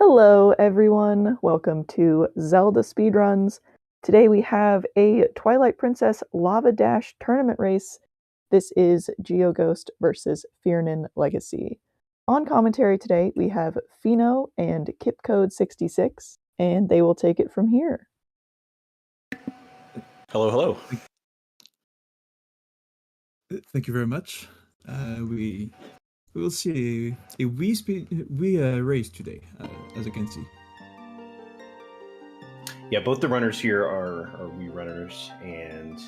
Hello everyone, welcome to Zelda Speedruns. Today we have a Twilight Princess LavaDash tournament race. This is gioghiost versus FirnenLegacy. On commentary today we have Fino and KipCode66, and they will take it from here. Hello, hello. Thank you very much. We will see a Wii race today, as you can see. Yeah, both the runners here are Wii runners, and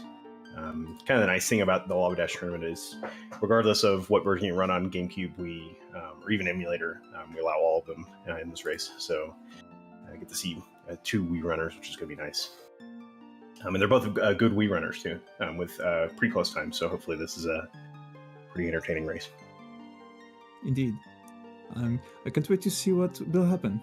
kind of the nice thing about the LavaDash tournament is, regardless of what version you run on GameCube, Wii, or even emulator, we allow all of them in this race. So I get to see two Wii runners, which is going to be nice. And they're both good Wii runners too, with pretty close time. So hopefully this is a pretty entertaining race. Indeed. I can't wait to see what will happen.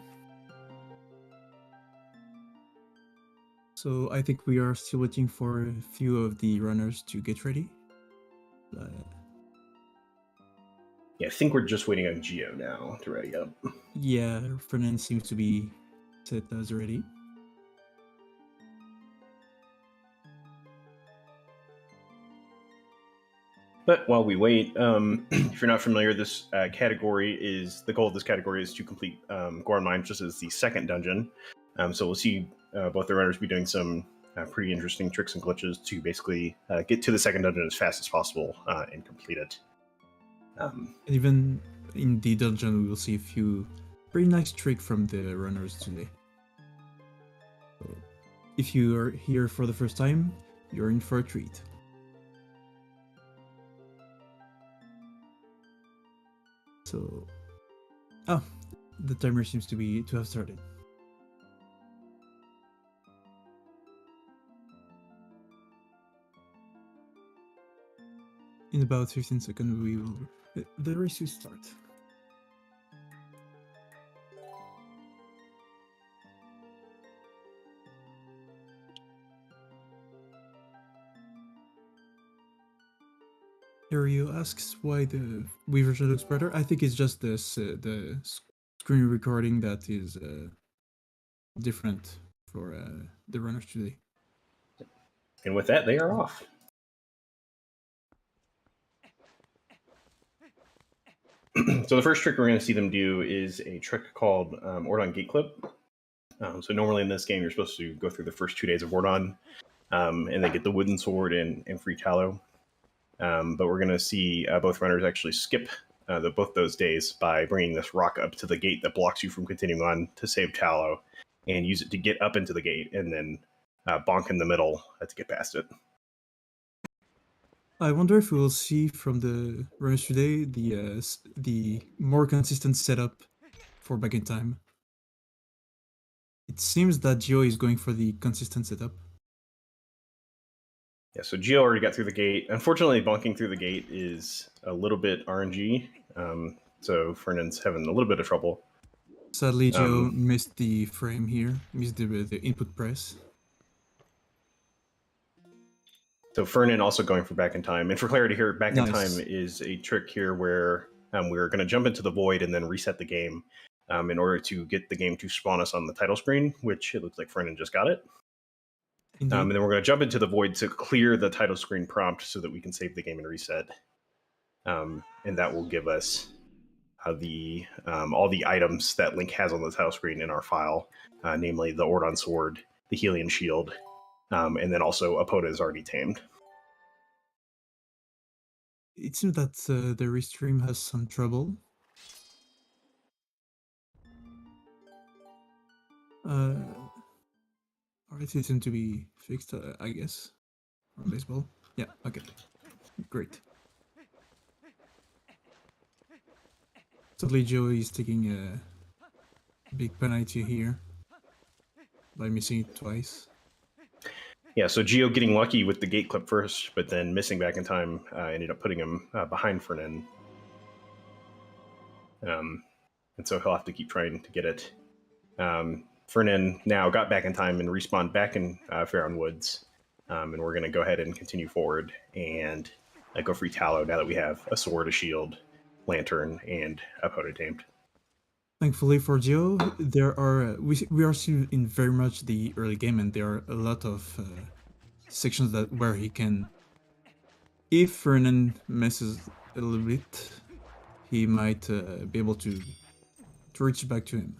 So I think we are still waiting for a few of the runners to get ready. Yeah, I think we're just waiting on Gio now to ready up. Yeah, Fernan seems to be set as ready. But while we wait, if you're not familiar, this category is the goal of this category is to complete Goron Mine, just as the second dungeon. So we'll see both the runners be doing some pretty interesting tricks and glitches to basically get to the second dungeon as fast as possible and complete it. Even in the dungeon, we will see a few very nice tricks from the runners today. So if you are here for the first time, you're in for a treat. So, the timer seems to have started. In about 15 seconds, the race will start. Dario asks why the Wii version looks better. I think it's just the screen recording that is different for the runners today. And with that, they are off. So the first trick we're going to see them do is a trick called Ordon Gate Clip. So normally in this game, you're supposed to go through the first 2 days of Ordon, and then get the wooden sword and free tallow. But we're going to see both runners actually skip both those days by bringing this rock up to the gate that blocks you from continuing on to save tallow, and use it to get up into the gate, and then bonk in the middle to get past it. I wonder if we will see from the runners today the more consistent setup for back in time. It seems that Gio is going for the consistent setup. Yeah, so Gio already got through the gate. Unfortunately, bonking through the gate is a little bit RNG, so Fernan's having a little bit of trouble. Sadly, Gio missed the frame here, missed the input press. So Fernan also going for back in time. And for clarity here, back in time is a trick here where we're going to jump into the void and then reset the game in order to get the game to spawn us on the title screen, which it looks like Fernan just got it. And then we're going to jump into the void to clear the title screen prompt so that we can save the game and reset. And that will give us all the items that Link has on the title screen in our file, namely the Ordon Sword, the Helion Shield, and then also Apoda is already tamed. It seems that the restream has some trouble. Alright, it seems to be fixed, I guess. On baseball. Yeah, okay. Great. Sadly, Joe is taking a big penalty here by missing it twice. Yeah, so Gio getting lucky with the gate clip first, but then missing back in time ended up putting him behind Fernan. And so he'll have to keep trying to get it. Fernan now got back in time and respawned back in Faron Woods. And we're going to go ahead and continue forward and go free tallow now that we have a sword, a shield, lantern, and a Apoda tamed. Thankfully for Geo, there are we are still in very much the early game, and there are a lot of sections that where he can. If Fernan messes a little bit, he might be able to reach back to him.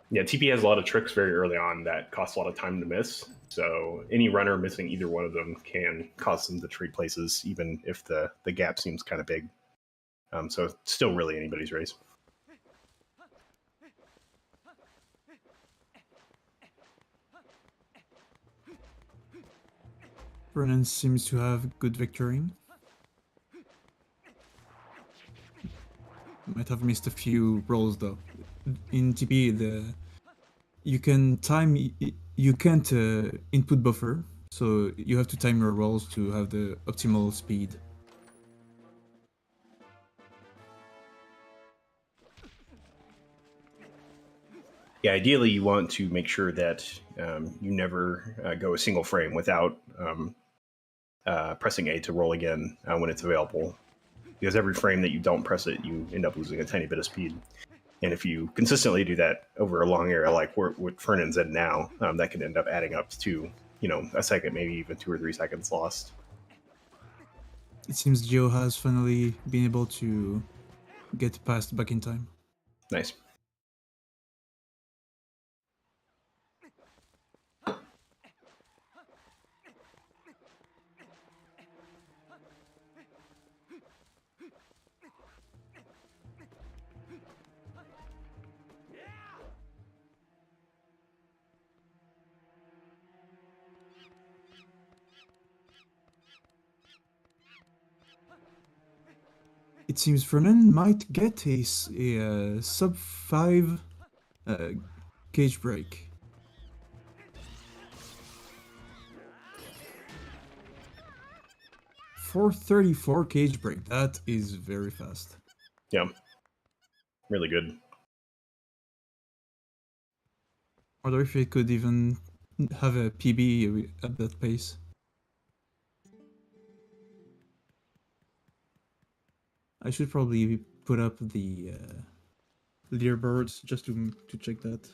Yeah, TP has a lot of tricks very early on that cost a lot of time to miss. So any runner missing either one of them can cause them to trade places, even if the gap seems kind of big. So it's still really anybody's race. Fernan seems to have good vectoring. Might have missed a few rolls though. In TP, you can time you can't input buffer, so you have to time your rolls to have the optimal speed. Yeah, ideally you want to make sure that you never go a single frame without pressing A to roll again when it's available. Because every frame that you don't press it, you end up losing a tiny bit of speed. And if you consistently do that over a long area, like what Fernan's at now, that can end up adding up to, a second, maybe even 2 or 3 seconds lost. It seems Geo has finally been able to get past back in time. Nice. It seems Fernan might get a sub 5 cage break. .434 cage break. That is very fast. Yeah. Really good. I wonder if it could even have a PB at that pace. I should probably put up the leaderboards just to check that.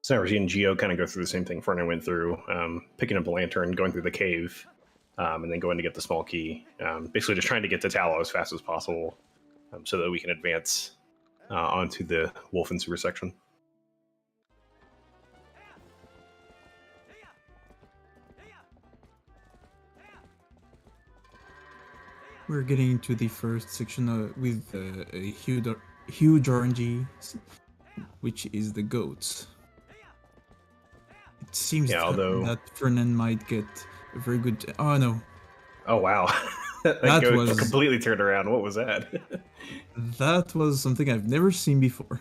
So now we're seeing Geo kind of go through the same thing Fernan went through, picking up a lantern, going through the cave, and then going to get the small key. Basically just trying to get to Tallow as fast as possible so that we can advance onto the Wolf and Sewer section. We're getting into the first section with a huge RNG, which is the goats. It seems that Fernan might get a very good... Oh, no. Oh, wow. that goat was completely turned around. What was that? That was something I've never seen before.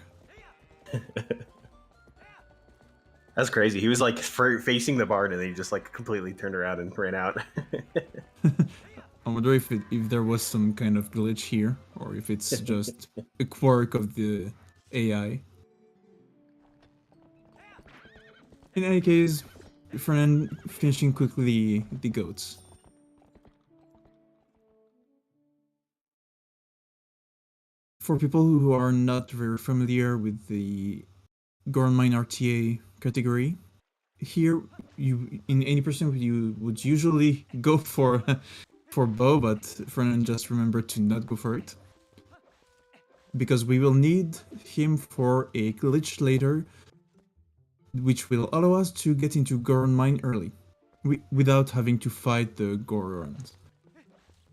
That's crazy. He was like facing the barn and then he just like completely turned around and ran out. I wonder if there was some kind of glitch here, or if it's just a quirk of the AI. In any case, Fernan finishing quickly the goats. For people who are not very familiar with the Goron Mine RTA category, here you in 80% you would usually go for bow, but Fernan just remembered to not go for it. Because we will need him for a glitch later, which will allow us to get into Goron Mine early, without having to fight the Gorons.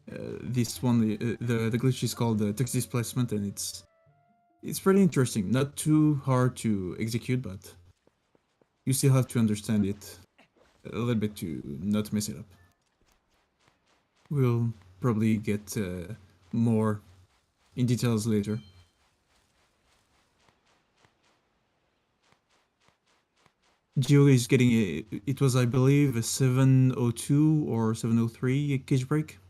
This one, the glitch is called the text displacement, and it's pretty interesting. Not too hard to execute, but you still have to understand it a little bit to not mess it up. We'll probably get more in details later. Geo is getting it was, I believe, a 702 or 703 cage break.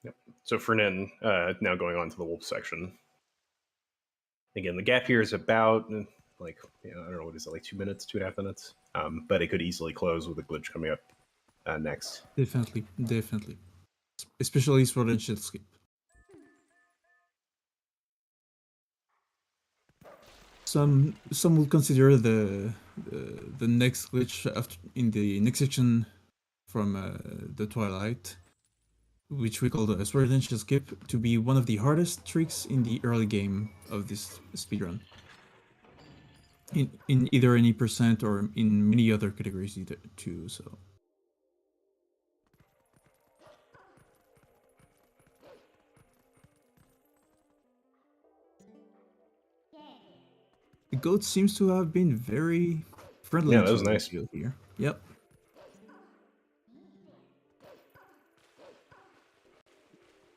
Yep. So Fernan now going on to the Wolf section. Again, the gap here is about like, I don't know, what is it, like 2 minutes, 2.5 minutes? But it could easily close with a glitch coming up next. Definitely, definitely. Especially Sword and Shield skip. Some will consider the next glitch after in the next section from the Twilight, which we call the Sword and Shield skip, to be one of the hardest tricks in the early game of this speedrun. In either any percent or in many other categories either too. So. The goat seems to have been very friendly. Yeah, that was nice. Here. Yep.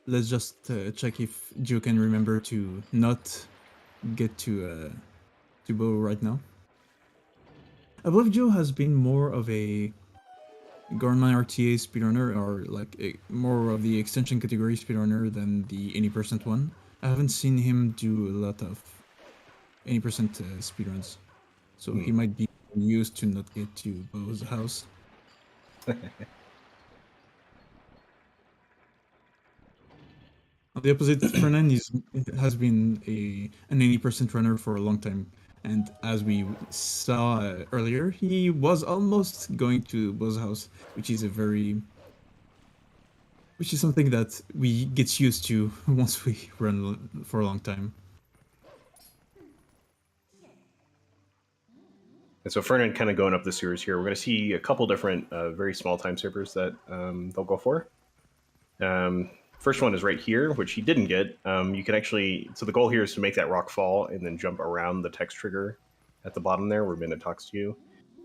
Let's just check if Joe can remember to not get to Bo right now. I believe Joe has been more of a Goron RTA speedrunner, or like more of the extension category speedrunner than the any percent one. I haven't seen him do a lot of any percent speedruns, so he might be used to not get to Bo's house. On the opposite, Fernan has been an 80% runner for a long time, and as we saw earlier, he was almost going to Bo's house, which is something that we get used to once we run for a long time. And so Fernan kind of going up the series here, we're going to see a couple different very small time savers that they'll go for. First one is right here, which he didn't get. You can actually, so the goal here is to make that rock fall and then jump around the text trigger at the bottom there where Minna talks to you.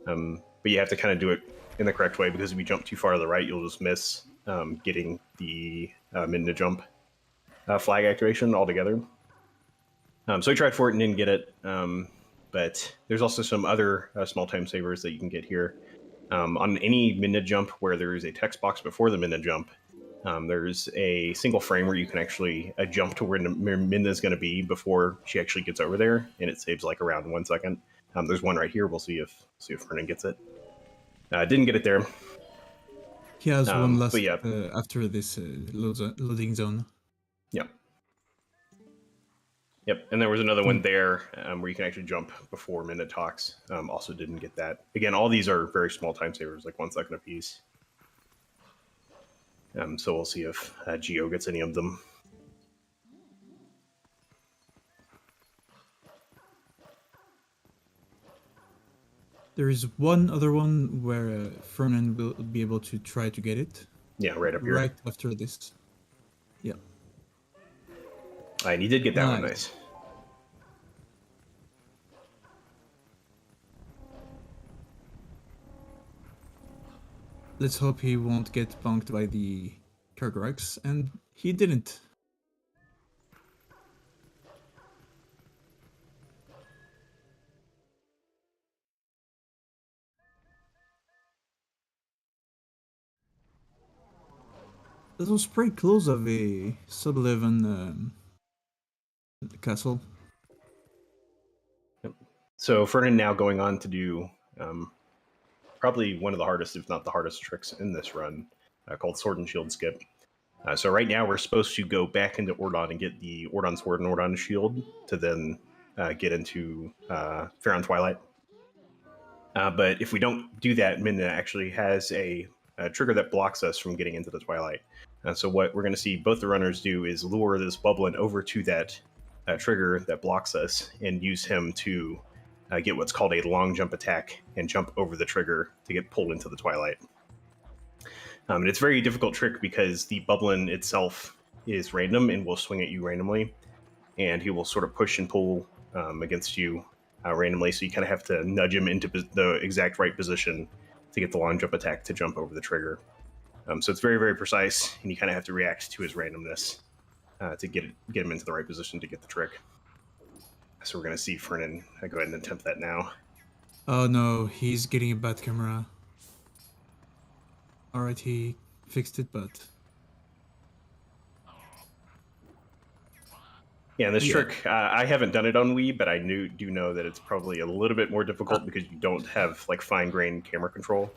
But you have to kind of do it in the correct way, because if you jump too far to the right, you'll just miss getting the Minna jump flag activation altogether. So I tried for it and didn't get it. But there's also some other small time savers that you can get here. On any Minna jump where there is a text box before the Minna jump, there's a single frame where you can actually jump to where Minna is going to be before she actually gets over there, and it saves like around 1 second. There's one right here. We'll see if Fernan gets it. Didn't get it there. He has one last after this loading zone. Yep. Yep, and there was another one there where you can actually jump before Minna talks. Also didn't get that. Again, all these are very small time savers, like 1 second apiece. So we'll see if Gio gets any of them. There is one other one where Fernan will be able to try to get it. Yeah, right up here. Right after this. Yeah. And he did get that one, nice. Let's hope he won't get punked by the Kargorax, and he didn't. That was pretty close of a sub-11 castle. Yep. So Fernan now going on to do probably one of the hardest, if not the hardest, tricks in this run, called Sword and Shield Skip. So right now we're supposed to go back into Ordon and get the Ordon Sword and Ordon Shield to then get into Pharaon Twilight. But if we don't do that, Minna actually has a trigger that blocks us from getting into the Twilight. So what we're going to see both the runners do is lure this Bublin over to that trigger that blocks us and use him to get what's called a long jump attack and jump over the trigger to get pulled into the Twilight. And it's a very difficult trick because the Bublin itself is random and will swing at you randomly, and he will sort of push and pull against you randomly, so you kind of have to nudge him into the exact right position to get the long jump attack to jump over the trigger. So it's very, very precise, and you kind of have to react to his randomness to get him into the right position to get the trick. So we're going to see Fernan go ahead and attempt that now. Oh no, he's getting a bad camera. Alright, he fixed it, but... Yeah, and this trick, I haven't done it on Wii, but I do know that it's probably a little bit more difficult because you don't have like fine-grained camera control.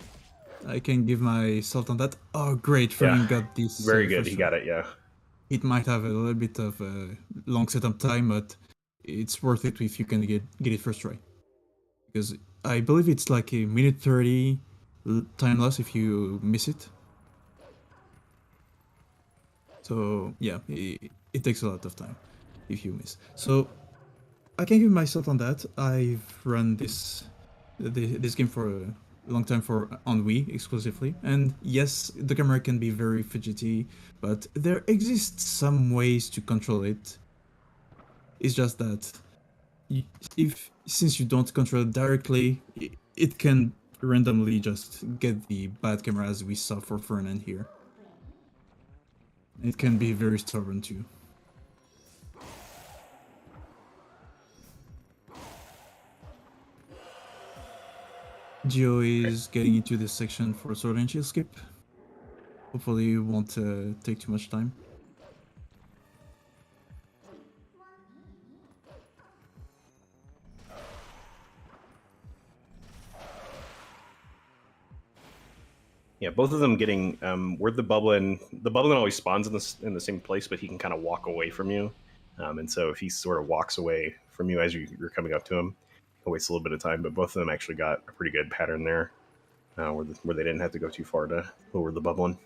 I can give myself on that. Oh, great! Fernen got this. Very good. First He try. got it. Yeah. It might have a little bit of a long setup time, but it's worth it if you can get it first try. Because I believe it's like a minute 30 time loss if you miss it. So yeah, it takes a lot of time if you miss. So I can give myself on that. I've run this game for a long time on Wii exclusively, and yes, the camera can be very fidgety, but there exists some ways to control it. It's just that since you don't control it directly, it can randomly just get the bad camera, as we saw for Fernan here. It can be very stubborn too. Gio is getting into this section for Sword and Shield skip. Hopefully it won't take too much time. Yeah, both of them getting where the bubbling always spawns in the same place, but he can kind of walk away from you, and so if he sort of walks away from you as you're coming up to him, he'll waste a little bit of time. But both of them actually got a pretty good pattern there, where they didn't have to go too far to lower the bubbling.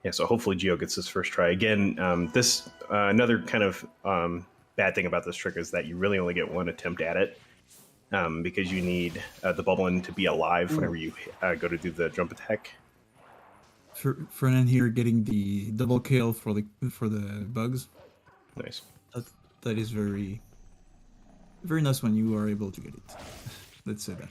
Yeah, so hopefully Gio gets his first try again. This another kind of bad thing about this trick is that you really only get one attempt at it, because you need the bubbling to be alive whenever you go to do the jump attack. Fernan here getting the double kill for the bugs. Nice. That is very nice when you are able to get it. Let's say that.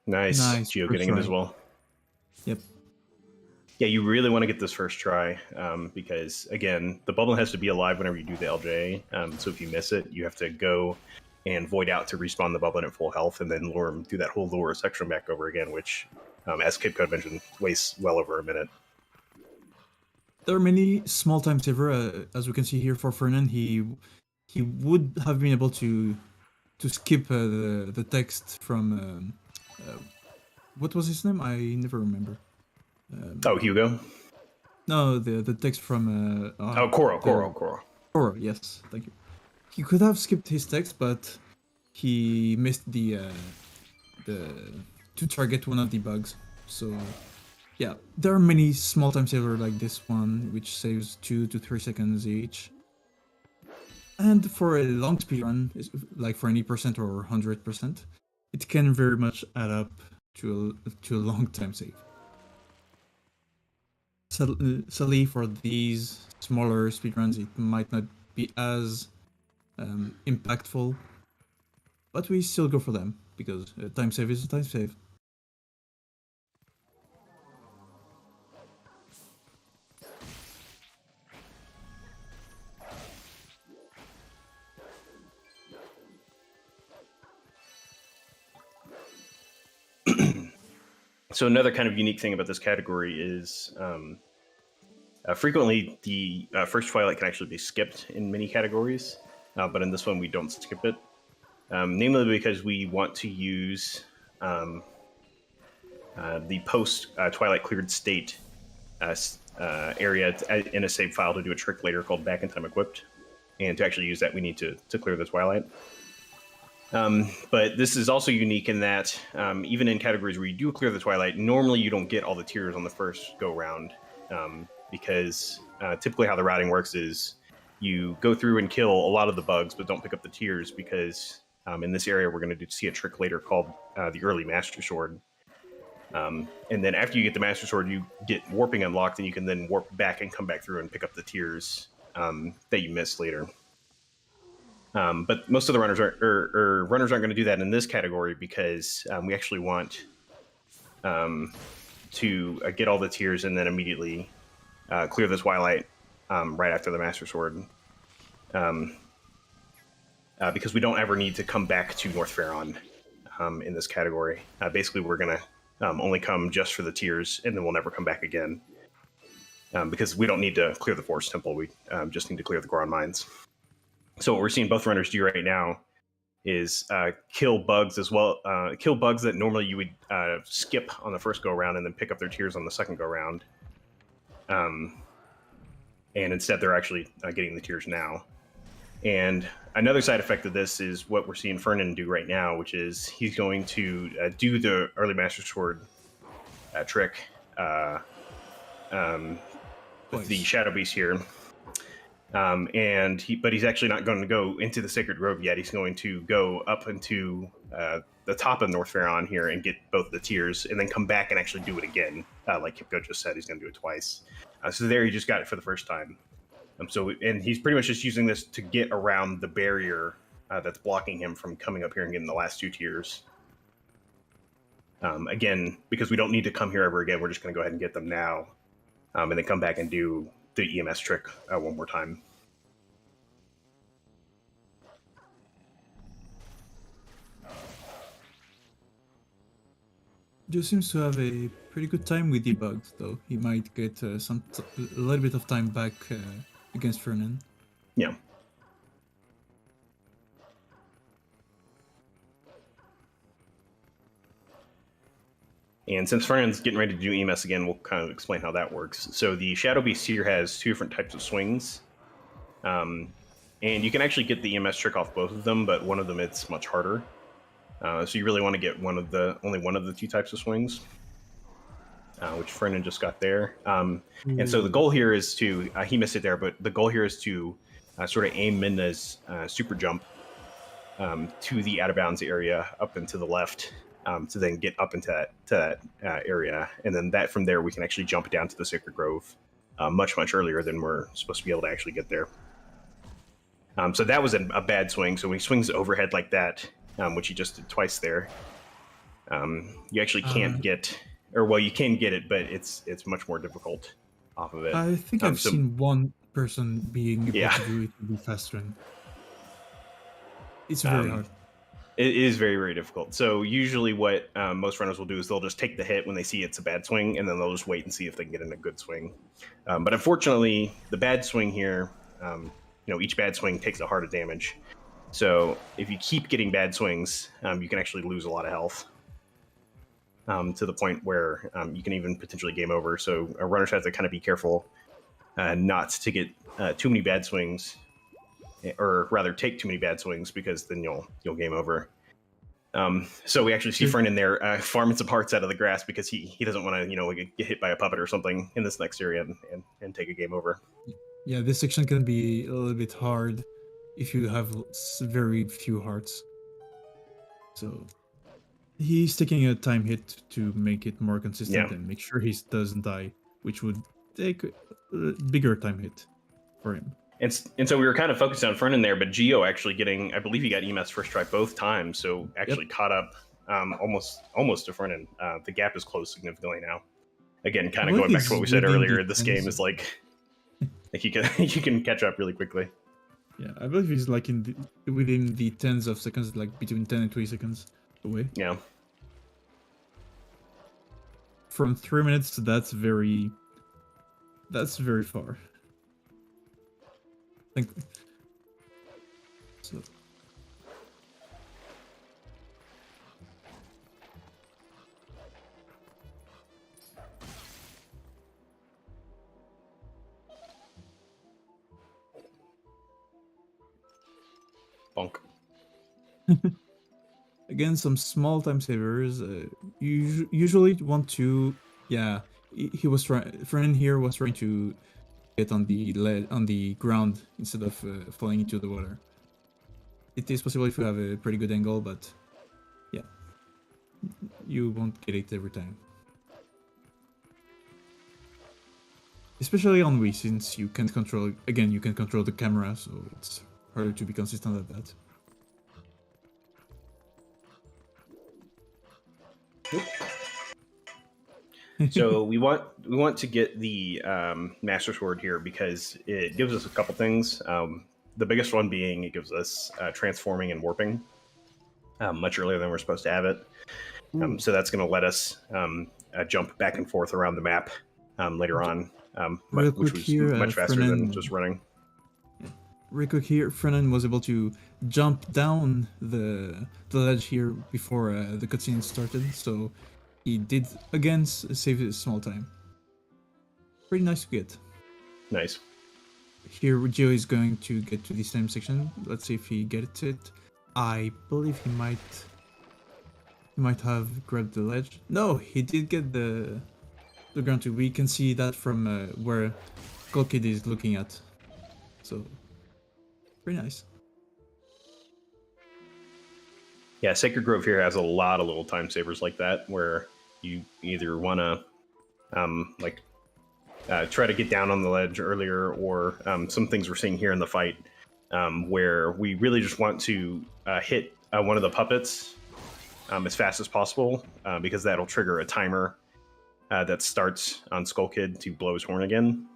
Nice. Gio getting him as well. Yep. Yeah, you really want to get this first try, because again, the bubble has to be alive whenever you do the LJ. So if you miss it, you have to go and void out to respawn the bubble at full health, and then lure him through that whole lower section back over again, which, as Kid Code mentioned, wastes well over a minute. There are many small time saver, as we can see here for Fernan. He would have been able to skip the text from what was his name? I never remember. Hugo? No, the text from Koro. Koro, yes, thank you. He could have skipped his text, but he missed the to target one of the bugs. So yeah, there are many small time saver like this one, which saves 2 to 3 seconds each. And for a long speedrun, like for any percent or 100%, it can very much add up to a long time save. Sadly, for these smaller speedruns, it might not be as impactful, but we still go for them because a time save is a time save. So another kind of unique thing about this category is frequently the first Twilight can actually be skipped in many categories, but in this one we don't skip it, namely because we want to use the post Twilight cleared state area in a save file to do a trick later called back in time equipped, and to actually use that we need to clear the Twilight. But this is also unique in that even in categories where you do clear the Twilight, normally you don't get all the tiers on the first go round, because typically how the routing works is you go through and kill a lot of the bugs, but don't pick up the tiers because in this area we're going to see a trick later called the early Master Sword. And then after you get the Master Sword, you get warping unlocked, and you can then warp back and come back through and pick up the tiers that you missed later. But most of the runners aren't going to do that in this category because we actually want to get all the tiers and then immediately clear the Twilight right after the Master Sword. Because we don't ever need to come back to North Faron in this category. Basically, we're going to only come just for the tiers, and then we'll never come back again. Because we don't need to clear the Forest Temple, we just need to clear the Goron Mines. So what we're seeing both runners do right now is kill bugs as well. Kill bugs that normally you would skip on the first go-around and then pick up their tiers on the second go-around. And instead, they're actually getting the tiers now. And another side effect of this is what we're seeing Fernen do right now, which is he's going to do the early Master Sword trick with the Shadow Beast here. But he's actually not going to go into the Sacred Grove yet. He's going to go up into the top of North Faron here and get both the tiers, and then come back and actually do it again. Like Kipko just said, he's going to do it twice. So there, he just got it for the first time. And he's pretty much just using this to get around the barrier that's blocking him from coming up here and getting the last 2 tiers. Again, because we don't need to come here ever again, we're just going to go ahead and get them now, and then come back and do the EMS trick one more time. Joe seems to have a pretty good time with debugs, though. He might get a little bit of time back against Fernen. Yeah. And since Fernen's getting ready to do EMS again, we'll kind of explain how that works. So the Shadow Beast here has 2 different types of swings. And you can actually get the EMS trick off both of them, but one of them it's much harder. So you really want to get only one of the 2 types of swings, which Fernen just got there. And so the goal here is to, he missed it there, but the goal here is to sort of aim Minna's super jump to the out of bounds area up and to the left, to then get up into that area. And then from there, we can actually jump down to the Sacred Grove much earlier than we're supposed to be able to actually get there. So that was a bad swing. So when he swings overhead like that, which he just did twice there, you actually can't get, or well, you can get it, but it's much more difficult off of it. I think I've seen one person being able to do it really fast run. It's very hard. It is very difficult. So usually what most runners will do is they'll just take the hit when they see it's a bad swing, and then they'll just wait and see if they can get in a good swing. But unfortunately, the bad swing here, each bad swing takes a heart of damage. So if you keep getting bad swings, you can actually lose a lot of health to the point where you can even potentially game over. So runners have to kind of be careful not to get too many bad swings, or rather take too many bad swings, because then you'll game over. So we actually see Fernen there farming some hearts out of the grass because he doesn't want to get hit by a puppet or something in this next area and take a game over. Yeah, this section can be a little bit hard if you have very few hearts. So he's taking a time hit to make it more consistent and make sure he doesn't die, which would take a bigger time hit for him. And so we were kind of focused on Fernen there, but Gio actually getting, I believe he got EMS first try both times, so actually caught up almost to Fernen. The gap is closed significantly now. Again, kind of going back to what we said earlier, this game is like you can catch up really quickly. Yeah, I believe he's like within the tens of seconds, like between 10 and 20 seconds away. Yeah. From 3 minutes, that's very far. So. Bonk. Again, some small time savers. You usually want to, he was trying. Fernen here was trying to get on the ground instead of falling into the water. It is possible if you have a pretty good angle, but yeah, you won't get it every time. Especially on Wii, since you can't control. Again, you can control the camera, so it's harder to be consistent at that. So we want to get the Master Sword here because it gives us a couple things. The biggest one being it gives us transforming and warping much earlier than we're supposed to have it. So that's going to let us jump back and forth around the map later on, Real which quick was here, much faster than just running. Real quick here, Frennen was able to jump down the ledge here before the cutscene started, so he did again save a small time. Pretty nice to get. Nice. Here, Gio is going to get to this time section. Let's see if he gets it. I believe he might have grabbed the ledge. No, he did get the ground too. We can see that from where Skull Kid is looking at. So, pretty nice. Yeah, Sacred Grove here has a lot of little time savers like that, where you either want to try to get down on the ledge earlier, or some things we're seeing here in the fight, where we really just want to hit one of the puppets as fast as possible, because that'll trigger a timer that starts on Skull Kid to blow his horn again,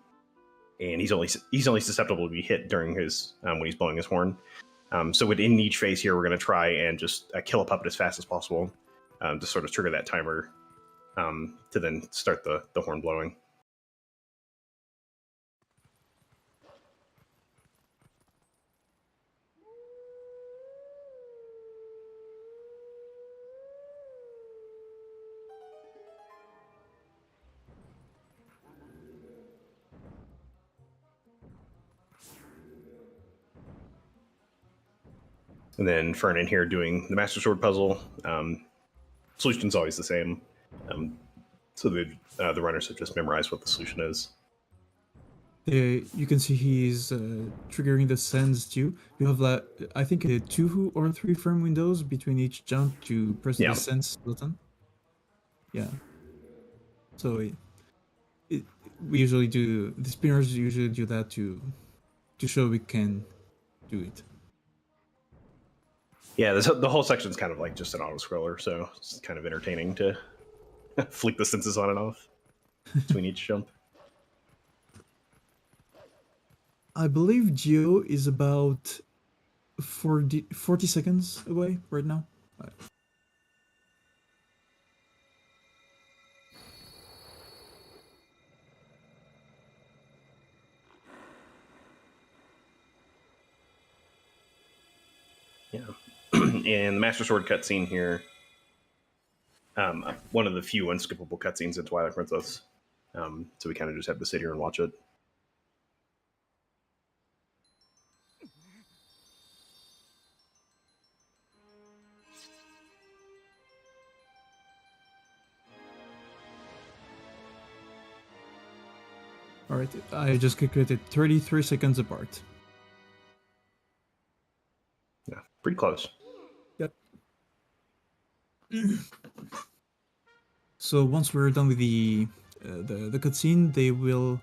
and he's only susceptible to be hit during his when he's blowing his horn. So within each phase here, we're going to try and just kill a puppet as fast as possible to sort of trigger that timer to then start the horn blowing. And then Fernen here doing the Master Sword puzzle. Solution's always the same. So the runners have just memorized what the solution is. You can see he's triggering the sends too. You have I think 2 or 3 frame windows between each jump to press the sends button. Yeah. So we usually do, the spinners usually do that to show we can do it. Yeah, the whole section's kind of like just an auto scroller, so it's kind of entertaining to flick the senses on and off between each jump. I believe Gio is about 40 seconds away right now. Yeah. And the Master Sword cutscene here, one of the few unskippable cutscenes in Twilight Princess. So we kind of just have to sit here and watch it. Alright, I just calculated 33 seconds apart. Yeah, pretty close. Yep. So once we're done with the cutscene, they will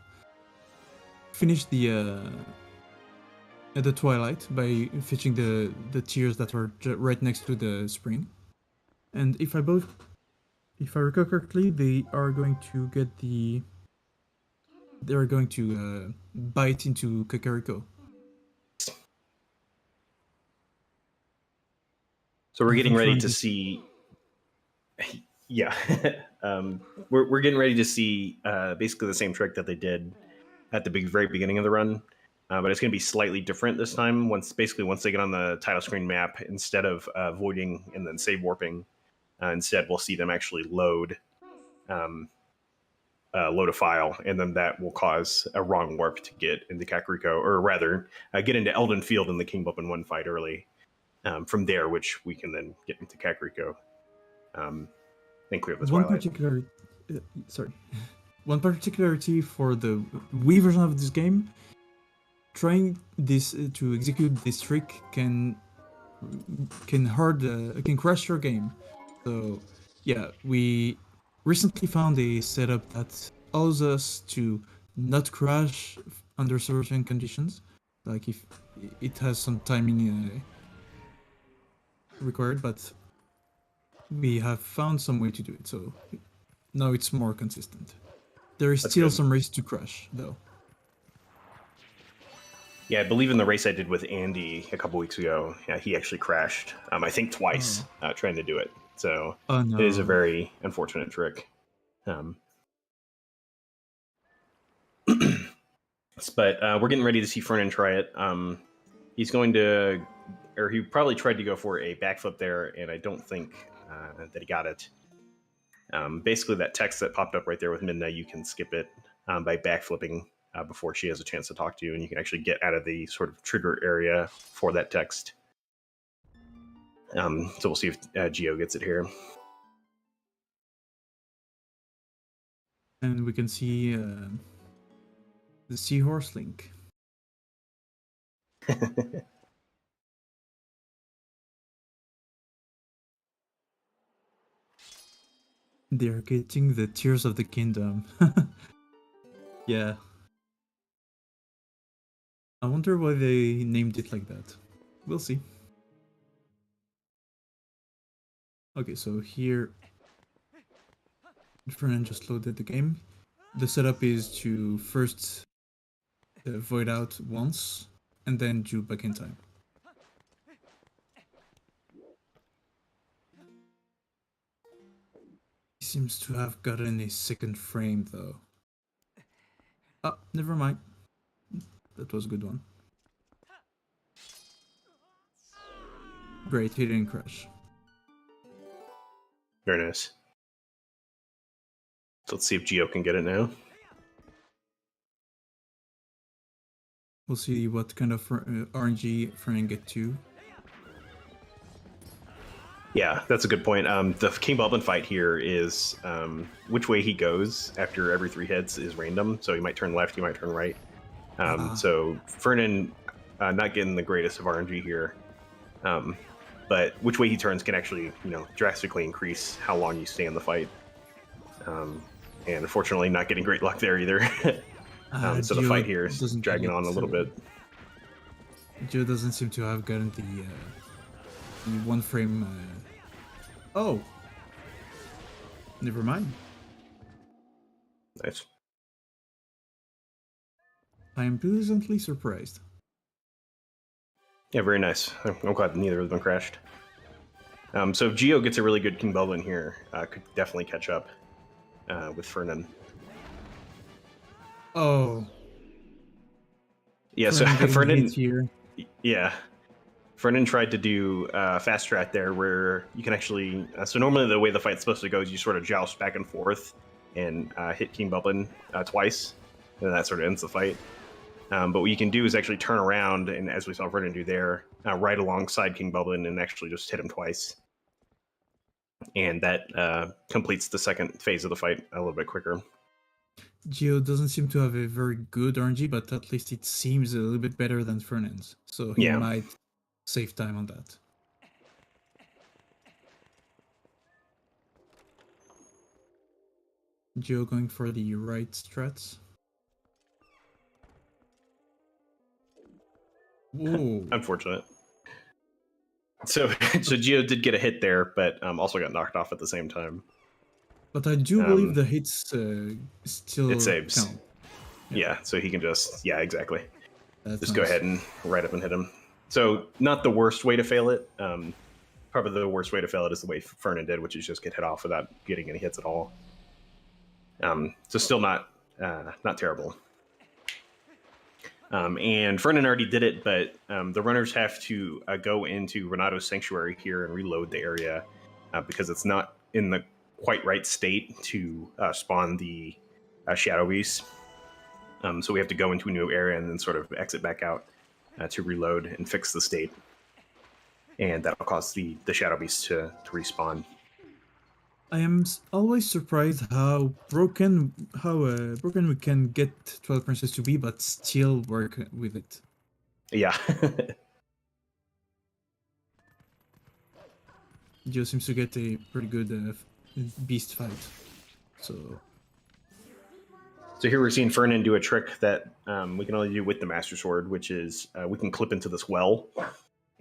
finish the twilight by fetching the tiers that are right next to the spring. And if I recall correctly, they are going to get they're going to bite into Kakariko. So we're getting ready to see. Yeah, we're getting ready to see basically the same trick that they did at the very beginning of the run, but it's going to be slightly different this time. Once they get on the title screen map, instead of voiding and then save warping, instead we'll see them actually load a file, and then that will cause a wrong warp to get into Kakariko, or rather, get into Elden Field in the King Bump in 1 fight early. From there, which we can then get into Kakariko. And clear the Twilight. One particularity for the Wii version of this game, trying this to execute this trick can crash your game. So yeah, we recently found a setup that allows us to not crash under certain conditions, like if it has some timing required, but we have found some way to do it. So No, it's more consistent. There is That's still good. some race to crash, though. Yeah, I believe in the race I did with Andy a couple weeks ago, yeah, he actually crashed, I think twice, trying to do it. So Oh it is a no. very unfortunate trick. But we're getting ready to see Fernen try it. He's going to, or he probably tried to go for a backflip there, and I don't think that he got it. Basically, that text that popped up right there with Midna, you can skip it by backflipping before she has a chance to talk to you, and you can actually get out of the sort of trigger area for that text. So we'll see if Geo gets it here. And we can see the seahorse link. They're getting the Tears of the Kingdom. Yeah. I wonder why they named it like that. We'll see. Okay, so here Fernan just loaded the game. The setup is to first void out once and then do back in time. He seems to have gotten a second frame though. Ah, never mind. That was a good one. Great, he didn't crash. Very nice. So let's see if Geo can get it now. We'll see what kind of RNG Fernan get to. Yeah, that's a good point. The King Boblin fight here is which way he goes after every 3 hits is random. So he might turn left, he might turn right. So Fernan not getting the greatest of RNG here. But which way he turns can actually, drastically increase how long you stay in the fight. And unfortunately, not getting great luck there either. So the fight here is dragging on a little bit. Joe doesn't seem to have gotten the 1 frame. Oh, never mind. Nice. I am pleasantly surprised. Yeah, very nice. I'm glad neither of them crashed. So if Geo gets a really good King Boblin here, could definitely catch up with Fernan. Oh. Yeah, so Fernan here. Yeah. Fernan tried to do fast strat there where you can actually... so normally the way the fight's supposed to go is you sort of joust back and forth and hit King Boblin twice, and that sort of ends the fight. But what you can do is actually turn around, and as we saw Fernan do there, right alongside King Boblin and actually just hit him twice. And that completes the second phase of the fight a little bit quicker. Geo doesn't seem to have a very good RNG, but at least it seems a little bit better than Fernand's. So he might save time on that. Geo going for the right strats. Whoa. Unfortunate. So Geo did get a hit there, but also got knocked off at the same time. But I do believe the hits still it saves. count. Yeah, so he can just... Yeah, exactly. That's just go ahead and right up and hit him. So not the worst way to fail it. Probably the worst way to fail it is the way Fernan did, which is just get hit off without getting any hits at all. So still not terrible. And Fernan already did it, but the runners have to go into Renato's Sanctuary here and reload the area because it's not in the quite right state to spawn the Shadow Beast. So we have to go into a new area and then sort of exit back out to reload and fix the state. And that'll cause the Shadow Beast to respawn. I am always surprised how broken we can get Twilight Princess to be, but still work with it. Yeah. Geo seems to get a pretty good beast fight. So here we're seeing Fernan do a trick that we can only do with the Master Sword, which is we can clip into this well,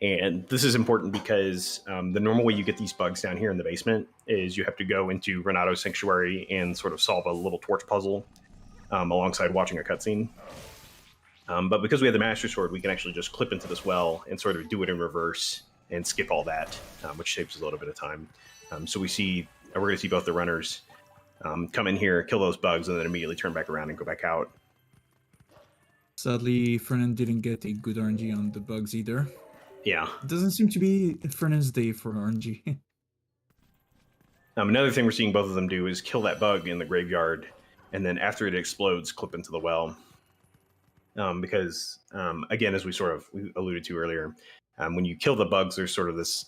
And this is important because the normal way you get these bugs down here in the basement is you have to go into Renato's Sanctuary and sort of solve a little torch puzzle alongside watching a cutscene. But because we have the Master Sword, we can actually just clip into this well and sort of do it in reverse and skip all that, which saves us a little bit of time. So we're going to see both the runners come in here, kill those bugs, and then immediately turn back around and go back out. Sadly, Fernen didn't get a good RNG on the bugs either. Yeah. It doesn't seem to be Fernen's day for RNG. Another thing we're seeing both of them do is kill that bug in the graveyard, and then after it explodes, clip into the well. Because, again, as we alluded to earlier, when you kill the bugs, there's sort of this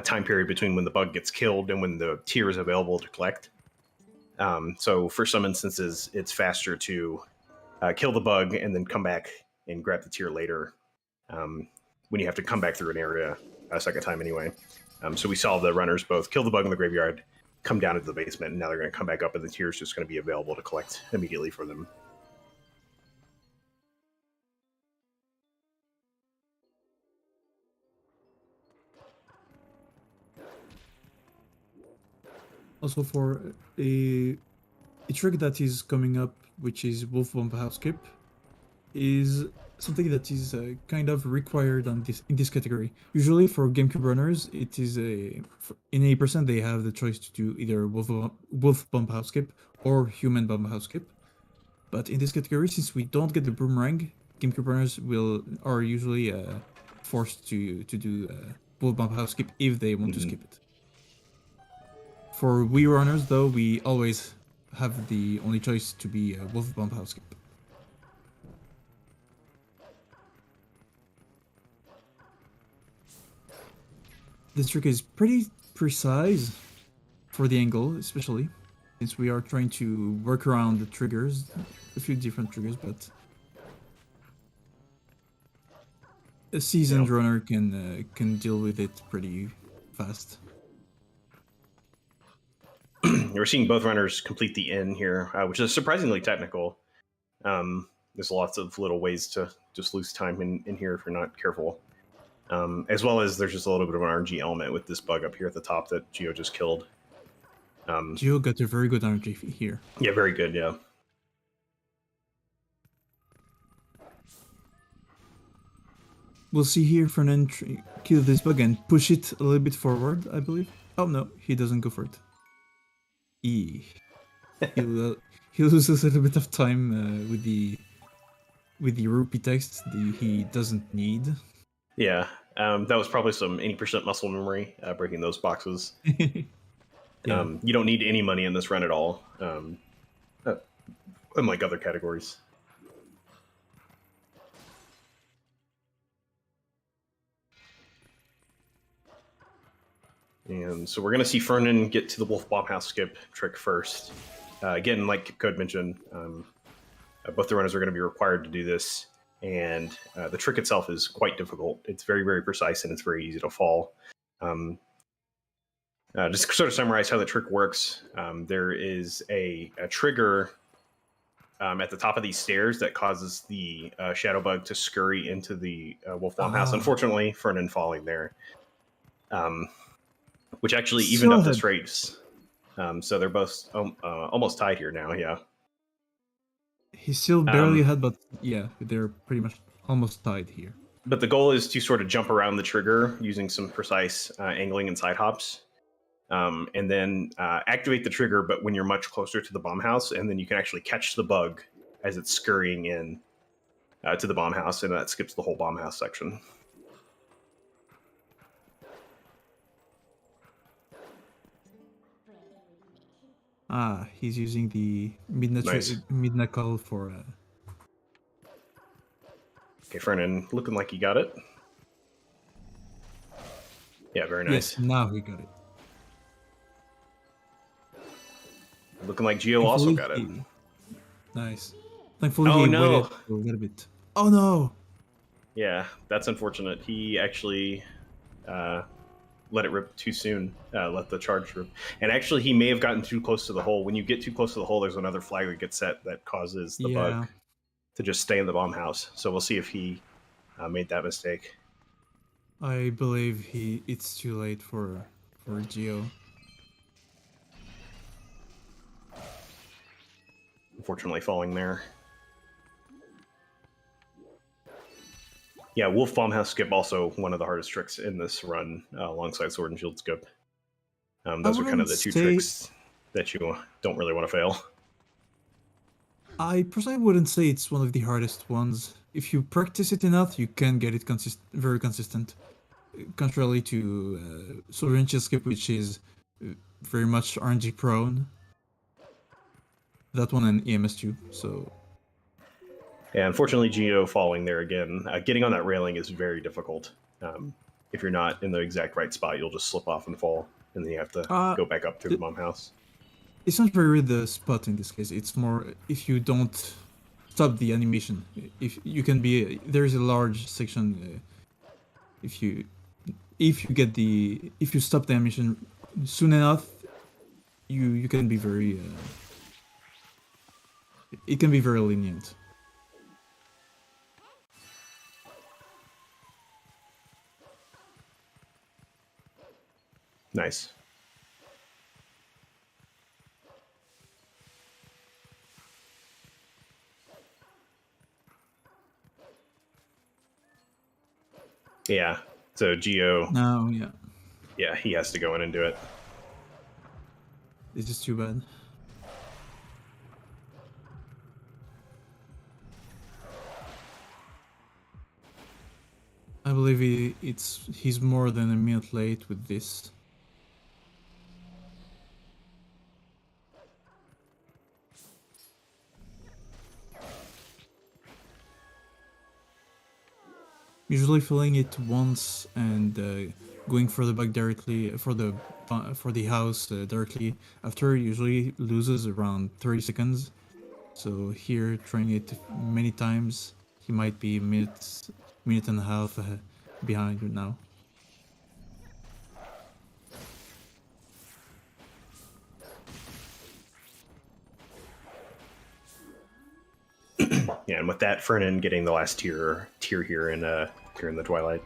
time period between when the bug gets killed and when the tier is available to collect. So for some instances, it's faster to kill the bug and then come back and grab the tier later when you have to come back through an area a second time anyway. So we saw the runners both kill the bug in the graveyard, come down into the basement, and now they're going to come back up, and the tier is just going to be available to collect immediately for them. Also, for a trick that is coming up, which is Wolf Bomb House Skip, is something that is kind of required in this category. Usually for GameCube runners, it is in 80% they have the choice to do either Wolf Bomb House Skip or Human Bomb House Skip. But in this category, since we don't get the boomerang, GameCube runners are usually forced to do Wolf Bomb House Skip if they want to skip it. For Wii runners, though, we always have the only choice to be Wolf Bomb House Skip. This trick is pretty precise for the angle, especially since we are trying to work around the triggers, a few different triggers, but a seasoned runner can deal with it pretty fast. We're seeing both runners complete the N here, which is surprisingly technical. There's lots of little ways to just lose time in here if you're not careful. As well as there's just a little bit of an RNG element with this bug up here at the top that Gio just killed. Gio got a very good RNG here. Yeah, very good, yeah. We'll see here Fernen kill this bug and push it a little bit forward, I believe. Oh no, he doesn't go for it. He loses a little bit of time with the rupee text he doesn't need. Yeah, that was probably some 80% muscle memory breaking those boxes. Yeah. You don't need any money in this run at all, unlike other categories. And so we're going to see Fernen get to the Wolf Bomb House Skip trick first. Again, like Code mentioned, both the runners are going to be required to do this, and the trick itself is quite difficult. It's very, very precise, and it's very easy to fall. Just to sort of summarize how the trick works, there is a trigger at the top of these stairs that causes the shadow bug to scurry into the Wolf Bomb House. Unfortunately, Fernen falling there. Which actually evened up this race. So they're both almost tied here now, yeah. He's still barely ahead, but yeah, they're pretty much almost tied here. But the goal is to sort of jump around the trigger using some precise angling and side hops. And then activate the trigger, but when you're much closer to the bomb house, and then you can actually catch the bug as it's scurrying in to the bomb house, and that skips the whole bomb house section. He's using the midnight call for. Okay, Fernen, looking like you got it. Yeah, very nice. Yes, now he got it. Looking like Gio also got it. Nice. Thankfully, he waited a little bit. Oh no! Yeah, that's unfortunate. He actually let it rip too soon, let the charge rip. And actually, he may have gotten too close to the hole. When you get too close to the hole, there's another flag that gets set that causes the bug to just stay in the bomb house. So we'll see if he made that mistake. I believe it's too late for Geo. Unfortunately, falling there. Yeah, Wolf Bombhouse Skip also one of the hardest tricks in this run, alongside Sword and Shield Skip. Those are kind of the two tricks that you don't really want to fail. I personally wouldn't say it's one of the hardest ones. If you practice it enough, you can get it very consistent. Contrary to Sword and Shield Skip, which is very much RNG prone. That one and EMS2, so... Yeah, unfortunately, Geo falling there again. Getting on that railing is very difficult. If you're not in the exact right spot, you'll just slip off and fall, and then you have to go back up through the bomb house. It's not very the spot in this case. It's more if you don't stop the animation. If you can be, there's a large section. If you stop the animation soon enough, you can be very. It can be very lenient. Nice. Yeah. So Geo. No, yeah. Yeah, he has to go in and do it. This is too bad. I believe he's more than a minute late with this. Usually filling it once and going further back directly for the house directly after usually loses around 30 seconds. So here, trying it many times, he might be minute and a half behind now. Yeah, and with that, Fernen getting the last tier here in the Twilight.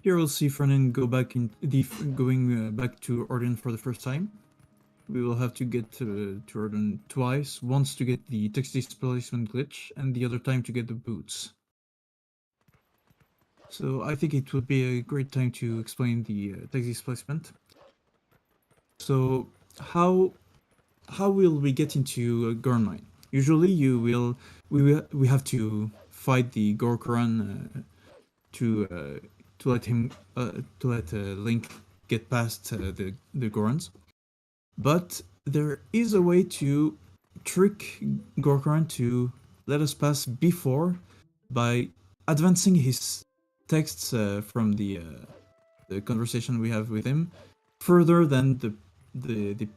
Here we'll see Fernan go back going back to Orden for the first time. We will have to get to Orden twice, once to get the text displacement glitch, and the other time to get the boots. So I think it would be a great time to explain the text displacement. So how will we get into Goron Mine? Usually we have to fight the Goron to let Link get past the Gorons. But there is a way to trick Goron to let us pass before by advancing his texts from the conversation we have with him further than the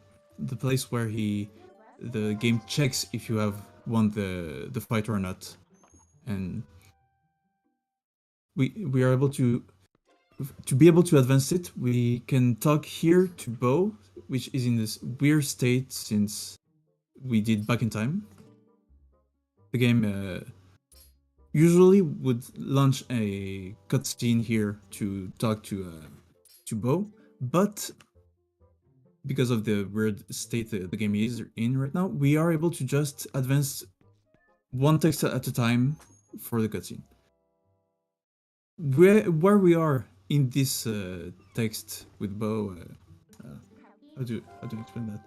place where the game checks if you have won the fight or not, and we are able to be able to advance it. We can talk here to Bo, which is in this weird state since we did Back in Time. The game usually would launch a cutscene here to talk to Bo, but because of the weird state the game is in right now, we are able to just advance one text at a time for the cutscene. Where we are in this text with Bo, how do you explain that?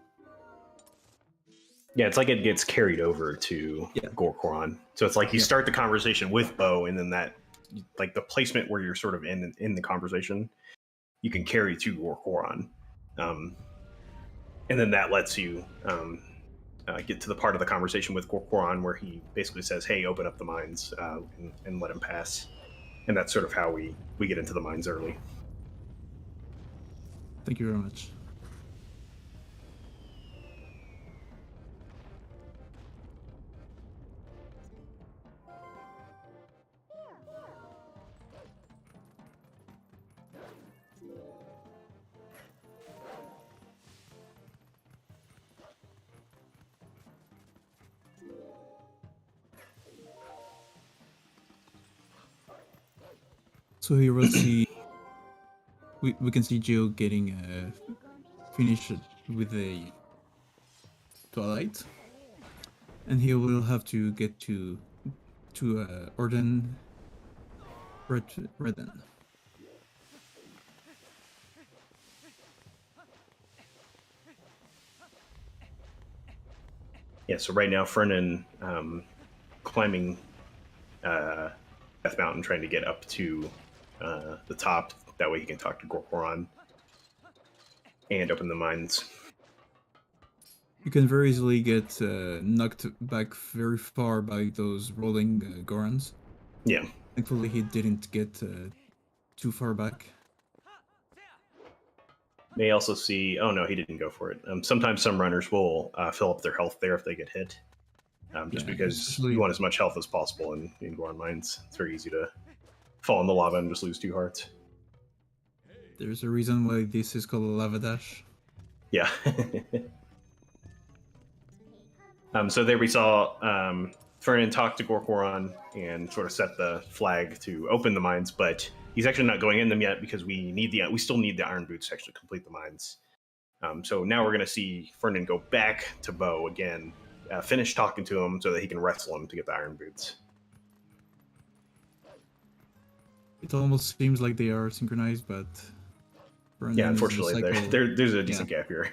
Yeah, it's like it gets carried over to Goron. So it's like you start the conversation with Bo, and then that, like the placement where you're sort of in the conversation, you can carry to Goron. And then that lets you get to the part of the conversation with Goron where he basically says, hey, open up the mines and let him pass. And that's sort of how we get into the mines early. Thank you very much. So here we'll see, we can see Gio getting finished with a Twilight, and he will have to get to Orden Redden. Yeah, so right now Fernen climbing Death Mountain, trying to get up to the top. That way he can talk to Goron and open the mines. You can very easily get knocked back very far by those rolling Gorons. Yeah. Thankfully, he didn't get too far back. May also see... Oh, no, he didn't go for it. Sometimes some runners will fill up their health there if they get hit. Just because you want as much health as possible in Goron mines. It's very easy to fall in the lava and just lose 2 hearts. There's a reason why this is called a LavaDash. Yeah. So there we saw Fernen talk to Goron and sort of set the flag to open the mines, but he's actually not going in them yet because we still need the iron boots to actually complete the mines. So now we're going to see Fernen go back to Bo again, finish talking to him so that he can wrestle him to get the iron boots. It almost seems like they are synchronized, but yeah, unfortunately, there's a decent gap here.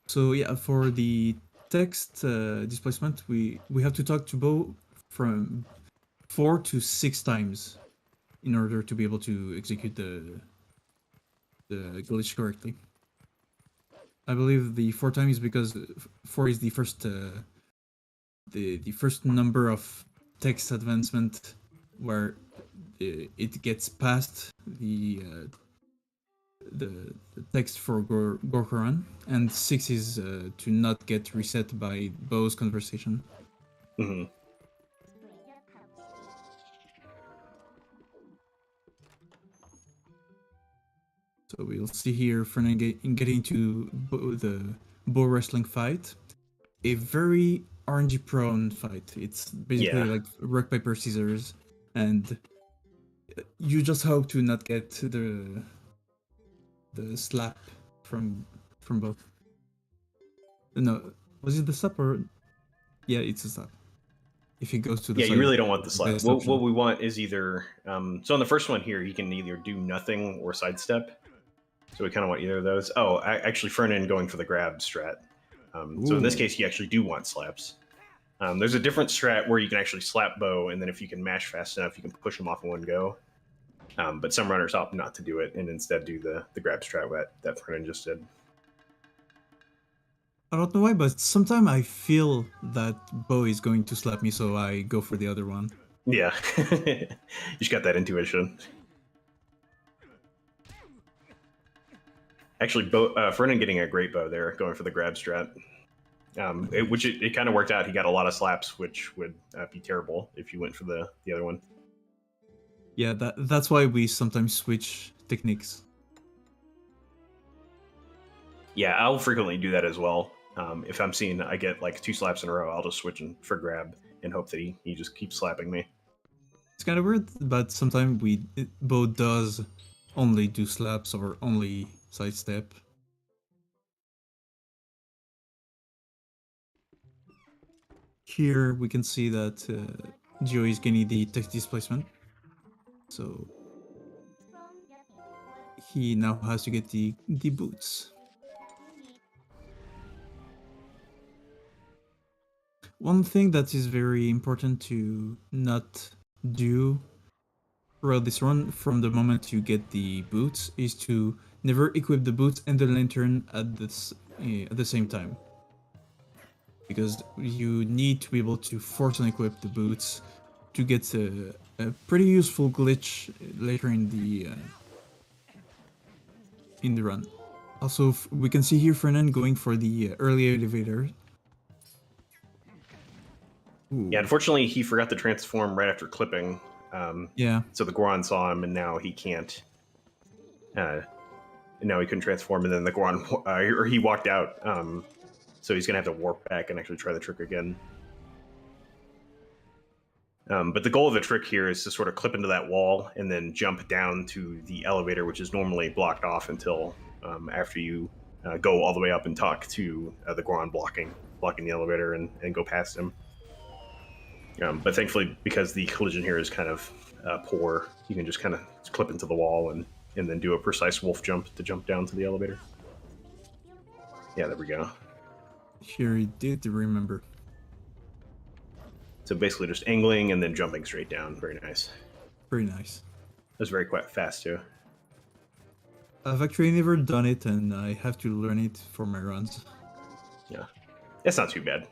So yeah, for the text displacement, we have to talk to Bo from 4 to 6 times in order to be able to execute the glitch correctly. I believe the 4 times is because 4 is the first the first number of text advancement where it gets past the text for Goron, and 6 is to not get reset by Bo's conversation. Mm-hmm. So we'll see here Fernen getting into the Bo wrestling fight. A very RNG prone fight. It's basically like rock, paper, scissors, and you just hope to not get the slap from both. No, was it the slap or? Yeah, it's a slap. If he goes to the you really don't want the slap. What we want is either so on the first one here, he can either do nothing or sidestep. So we kind of want either of those. Oh, actually, Fernen going for the grab strat. So in this case, you actually do want slaps. There's a different strat where you can actually slap Bo, and then if you can mash fast enough, you can push him off in one go. But some runners opt not to do it and instead do the grab strat that Fernen just did. I don't know why, but sometimes I feel that Bo is going to slap me, so I go for the other one. Yeah, you just got that intuition. Actually, Fernen getting a great bow there, going for the grab strat. It kind of worked out. He got a lot of slaps, which would be terrible if you went for the other one. Yeah, that's why we sometimes switch techniques. Yeah, I'll frequently do that as well. If I'm seeing I get like 2 slaps in a row, I'll just switch in for grab and hope that he just keeps slapping me. It's kind of weird, but sometimes Bo does only do slaps or only sidestep. Here we can see that Gio is getting the text displacement, so he now has to get the boots. One thing that is very important to not do throughout this run from the moment you get the boots is to never equip the boots and the lantern at at the same time. Because you need to be able to force and equip the boots to get a pretty useful glitch later in the run. Also, we can see here Fernan going for the early elevator. Ooh. Yeah, unfortunately, he forgot to transform right after clipping. Yeah. So the Goron saw him, and now he can't. And now he couldn't transform, and then the Goron, or he walked out. So he's gonna have to warp back and actually try the trick again. But the goal of the trick here is to sort of clip into that wall and then jump down to the elevator, which is normally blocked off until after you go all the way up and talk to the Goron blocking the elevator and go past him. But thankfully, because the collision here is kind of poor, you can just kind of clip into the wall and then do a precise wolf jump to jump down to the elevator. Yeah, there we go. Here he did remember. So basically just angling and then jumping straight down. Very nice. Very nice. It was very quite fast too. I've actually never done it, and I have to learn it for my runs. Yeah. It's not too bad.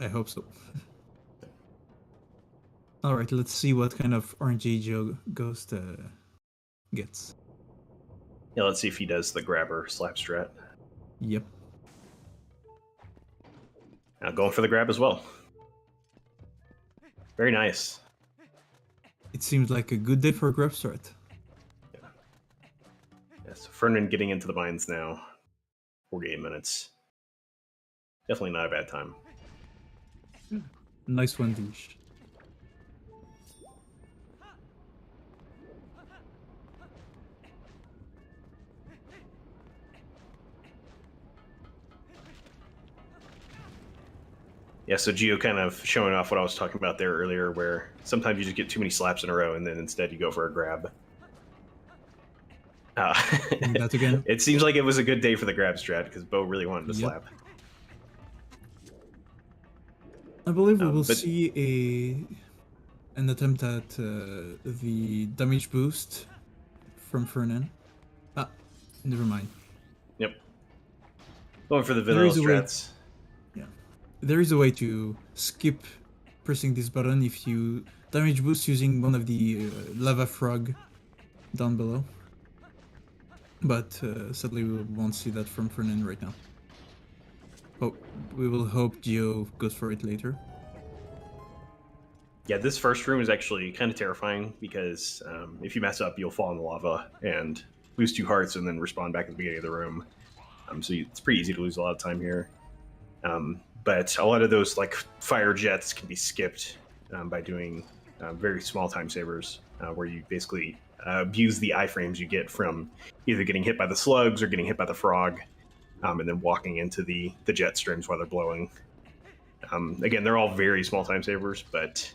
I hope so. Alright, let's see what kind of RNG gioghiost gets. Yeah, let's see if he does the grabber slap strat. Yep. Now going for the grab as well. Very nice. It seems like a good day for a grab strat. Yeah. Yes, Fernan getting into the mines now. 48 minutes. Definitely not a bad time. Nice one, Dish. Yeah, so Gio kind of showing off what I was talking about there earlier, where sometimes you just get too many slaps in a row and then instead you go for a grab. That again. It seems like it was a good day for the grab strat because Bo really wanted to slap. I believe we will see an attempt at the damage boost from Fernan. Ah, never mind. Yep. Going for the vanilla strats. Yeah. There is a way to skip pressing this button if you damage boost using one of the lava frog down below. But sadly we won't see that from Fernan right now. Oh, we will hope Gio goes for it later. Yeah, this first room is actually kind of terrifying because if you mess up, you'll fall in the lava and lose 2 hearts and then respawn back at the beginning of the room. So it's pretty easy to lose a lot of time here. But a lot of those like fire jets can be skipped by doing very small time savers, where you basically abuse the iframes you get from either getting hit by the slugs or getting hit by the frog, and then walking into the jet streams while they're blowing. Again, they're all very small time savers, but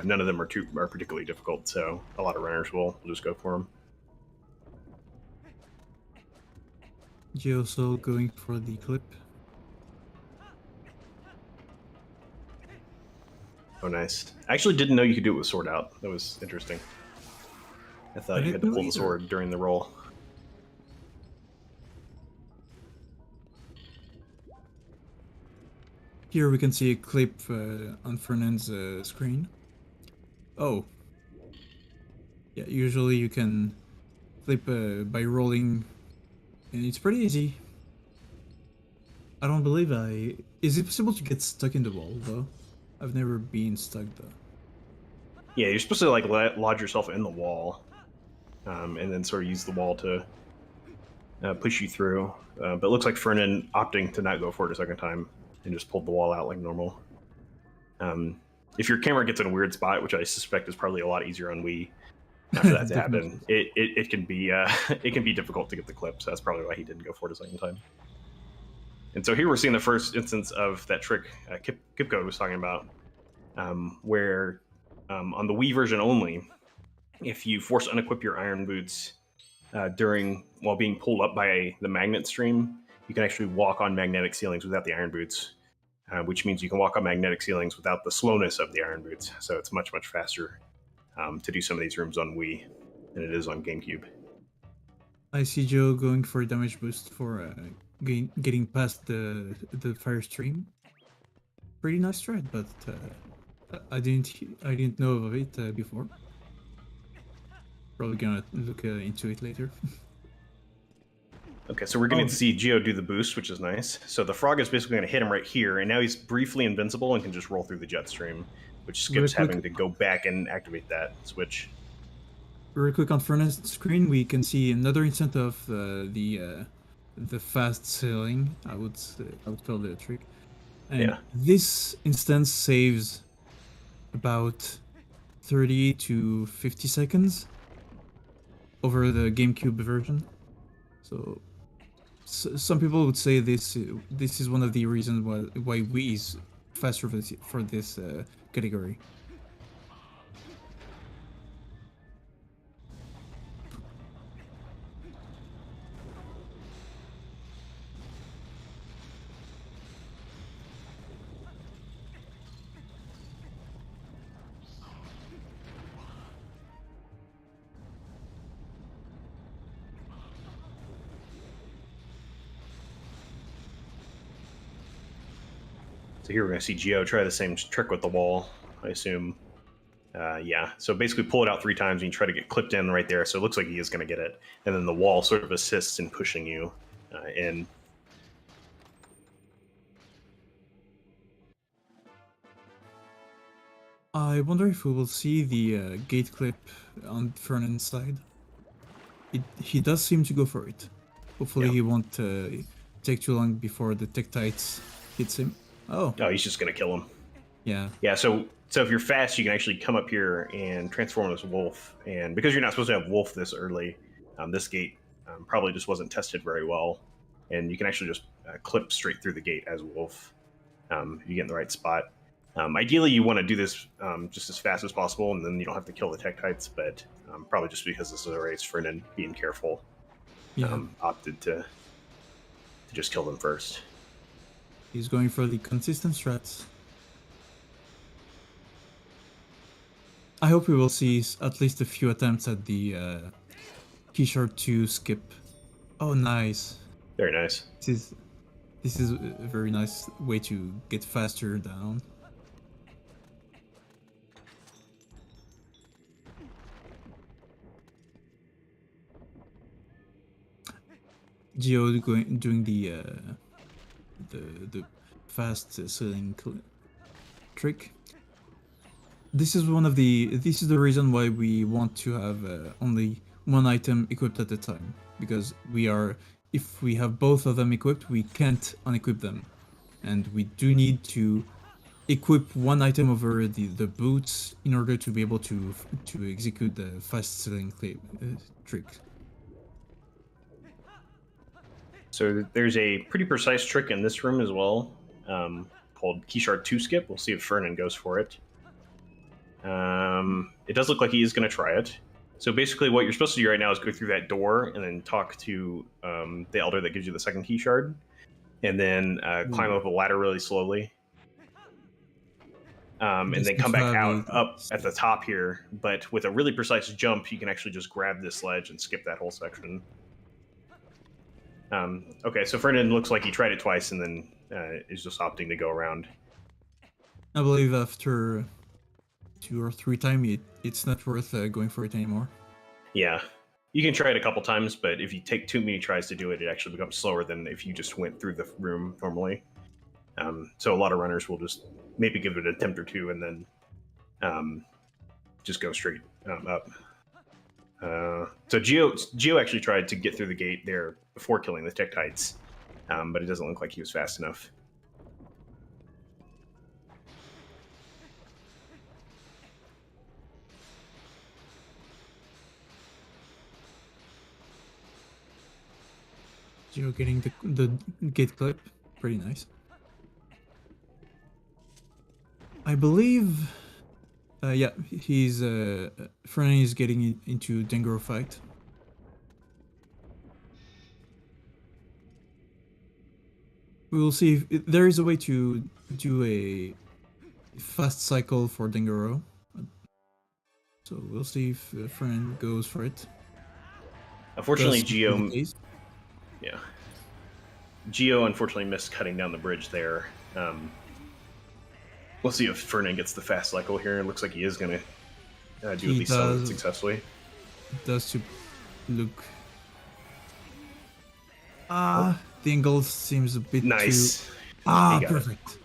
none of them are particularly difficult, so a lot of runners will just go for them. Gio also going for the clip. Oh, nice. I actually didn't know you could do it with sword out. That was interesting. I thought you had to pull the sword during the roll. Here we can see a clip on Fernan's screen. Oh. Yeah, usually you can clip by rolling, and it's pretty easy. I don't believe Is it possible to get stuck in the wall, though? I've never been stuck, though. Yeah, you're supposed to like lodge yourself in the wall, and then sort of use the wall to push you through. But it looks like Fernan opting to not go for it a second time and just pulled the wall out like normal. If your camera gets in a weird spot, which I suspect is probably a lot easier on Wii, after that to happen, it can be difficult to get the clip. So that's probably why he didn't go for it a second time. And so here we're seeing the first instance of that trick Kipko was talking about, where on the Wii version only, if you force unequip your iron boots while being pulled up by the magnet stream, you can actually walk on magnetic ceilings without the iron boots, which means you can walk on magnetic ceilings without the slowness of the iron boots. So it's much, much faster to do some of these rooms on Wii than it is on GameCube. I see Joe going for a damage boost for getting past the fire stream. Pretty nice strat, but I didn't know of it before. Probably gonna look into it later. Okay, so we're going to see Gio do the boost, which is nice. So the frog is basically going to hit him right here, and now he's briefly invincible and can just roll through the jet stream, which skips having to go back and activate that switch. Very quick on Fernand's screen, we can see another instance of the fast sailing. I would call it a trick. And this instance saves about 30 to 50 seconds over the GameCube version. So some people would say this is one of the reasons why Wii is faster for this category. So here we're going to see Gio try the same trick with the wall, I assume. Yeah, so basically pull it out 3 times and you try to get clipped in right there. So it looks like he is going to get it. And then the wall sort of assists in pushing you in. I wonder if we will see the gate clip on Fernand's side. He does seem to go for it. Hopefully he won't take too long before the Tektites hits him. Oh, he's just going to kill him. Yeah. Yeah, so if you're fast, you can actually come up here and transform as Wolf. And because you're not supposed to have Wolf this early, this gate probably just wasn't tested very well. And you can actually just clip straight through the gate as Wolf if you get in the right spot. Ideally, you want to do this just as fast as possible, and then you don't have to kill the Tektites, but probably just because this is a race, Fernan, being careful, opted to just kill them first. He's going for the consistent strats. I hope we will see at least a few attempts at the Keyshard 2 skip. Oh, nice. Very nice. This is a very nice way to get faster down. Gio doing the fast sailing trick. This is the reason why we want to have only one item equipped at a time, because if we have both of them equipped, we can't unequip them, and we do need to equip one item over the boots in order to be able to execute the fast sailing trick. So there's a pretty precise trick in this room as well, called Keyshard 2 skip. We'll see if Fernan goes for it. It does look like he is going to try it. So basically what you're supposed to do right now is go through that door and then talk to the elder that gives you the second key shard, and then climb up a ladder really slowly. And then come back up at the top here, but with a really precise jump, you can actually just grab this ledge and skip that whole section. Okay, so Fernan looks like he tried it twice and then is just opting to go around. I believe after 2 or 3 times, it's not worth going for it anymore. Yeah, you can try it a couple times, but if you take too many tries to do it, it actually becomes slower than if you just went through the room normally. So a lot of runners will just maybe give it an attempt or 2 and then just go straight up. So Gio actually tried to get through the gate there before killing the Tektites, but it doesn't look like he was fast enough. Gio getting the gate clip, pretty nice. I believe, yeah, he's Fernan is getting into Dengaro fight. We will see if there is a way to do a fast cycle for Dengaro. So we'll see if Fernan goes for it. Unfortunately, Does be the Geo. case. Yeah. Geo unfortunately missed cutting down the bridge there. We'll see if Fernan gets the fast cycle here. It looks like he is going to do at He least some of it does. successfully. It does to look. The angle seems a bit Nice. too. He got it. Perfect.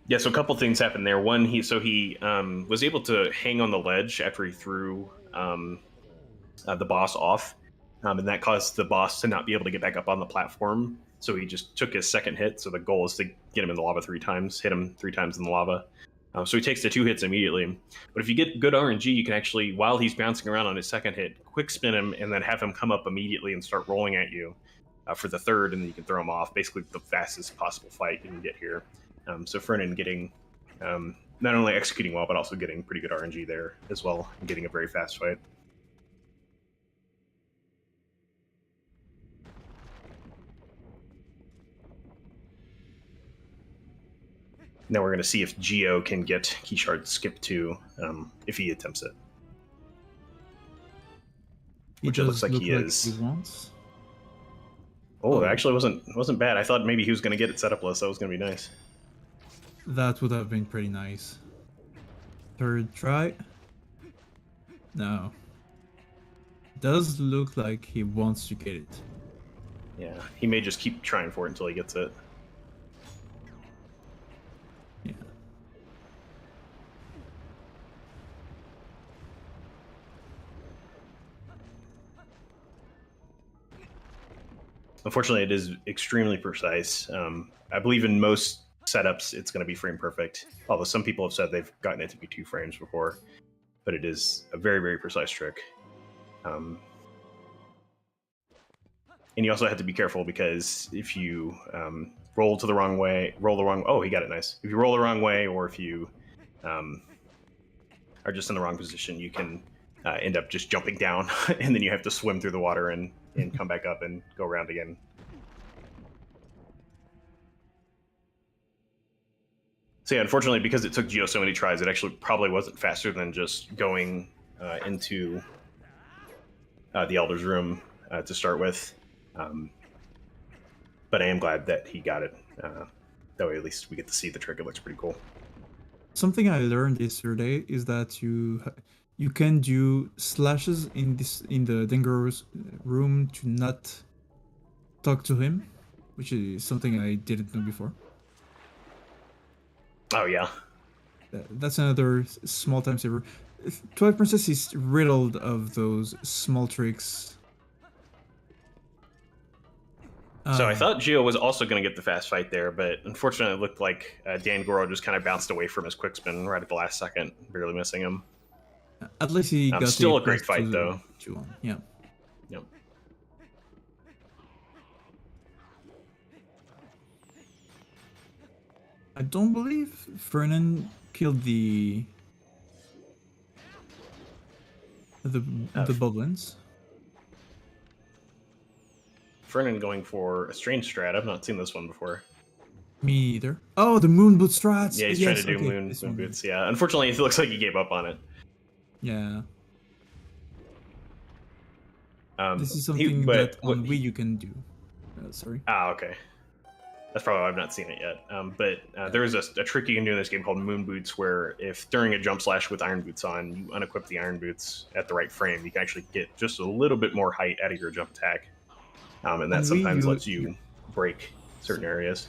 Yeah, so a couple things happened there. One, he was able to hang on the ledge after he threw the boss off, and that caused the boss to not be able to get back up on the platform. So he just took his second hit. So the goal is to get him in the lava 3 times, hit him 3 times in the lava. So he takes the 2 hits immediately. But if you get good RNG, you can actually, while he's bouncing around on his second hit, quick spin him and then have him come up immediately and start rolling at you for the third, and then you can throw him off. Basically, the fastest possible fight you can get here. So Fernan getting not only executing well, but also getting pretty good RNG there as well, and getting a very fast fight. Now we're going to see if Geo can get Keyshard skip 2 if he attempts it. Which it looks like he is. He wants. Oh, it actually wasn't bad. I thought maybe he was going to get it set up less. That was going to be nice. That would have been pretty nice. Third try. No. Does look like he wants to get it. Yeah, he may just keep trying for it until he gets it. Yeah. Unfortunately, it is extremely precise. I believe in most setups, it's going to be frame perfect. Although some people have said they've gotten it to be 2 frames before, but it is a very, very precise trick. And you also have to be careful because if you roll the wrong way, oh, he got it nice. If you roll the wrong way, or if you are just in the wrong position, you can end up just jumping down, and then you have to swim through the water and come back up and go around again. So yeah, unfortunately, because it took Geo so many tries, it actually probably wasn't faster than just going into the Elder's Room to start with. But I am glad that he got it. That way, at least we get to see the trick. It looks pretty cool. Something I learned yesterday is that you can do slashes in the Dengar's room to not talk to him, which is something I didn't know before. Oh yeah, that's another small time saver. Twilight Princess is riddled of those small tricks. So I thought Geo was also going to get the fast fight there, but unfortunately it looked like Dan Goro just kind of bounced away from his quick spin right at the last second, barely missing him. At least he got still a great fight, though. Yeah. Yep. I don't believe Fernan killed the Boblins. Fernan going for a strange strat. I've not seen this one before. Me either. Oh, the moon boot strats. Yeah, he's trying to do moon boots. Yeah, unfortunately, it looks like he gave up on it. Yeah. This is something that on Wii you can do. Sorry. Ah, okay. That's probably why I've not seen it yet. But there is a trick you can do in this game called moon boots, where if during a jump slash with iron boots on, you unequip the iron boots at the right frame, you can actually get just a little bit more height out of your jump attack. And that sometimes lets you break certain areas.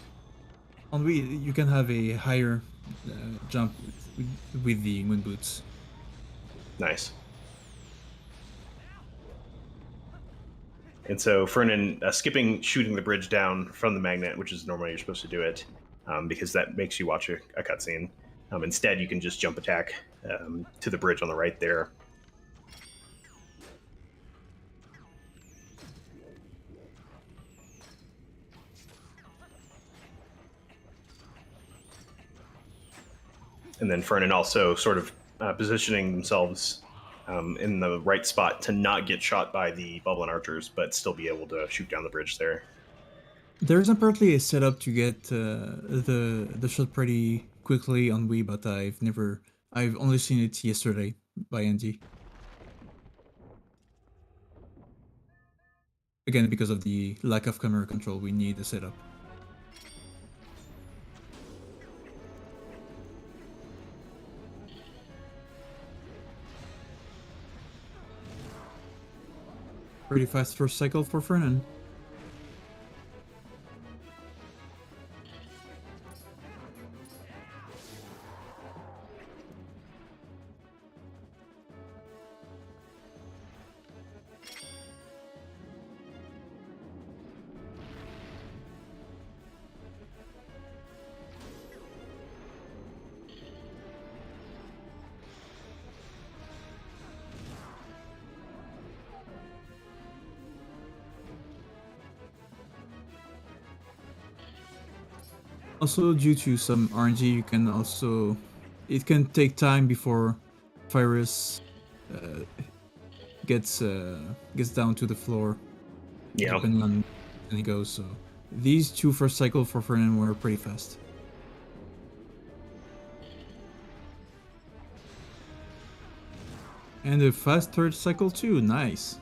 On Wii, you can have a higher jump with the moon boots. Nice. And so Fernan skipping shooting the bridge down from the magnet, which is normally you're supposed to do it, because that makes you watch a cutscene. Instead, you can just jump attack to the bridge on the right there. And then Fernan also sort of positioning themselves in the right spot to not get shot by the Bubbling Archers, but still be able to shoot down the bridge there. There's apparently a setup to get the shot pretty quickly on Wii, but I've only seen it yesterday by Andy. Again, because of the lack of camera control, we need a setup. Pretty fast first cycle for Fernan. Also, due to some RNG, you can also... It can take time before Virus gets down to the floor. Yeah. Depending on when he goes, so... These two first cycle for Fernan were pretty fast. And a fast third cycle too, nice.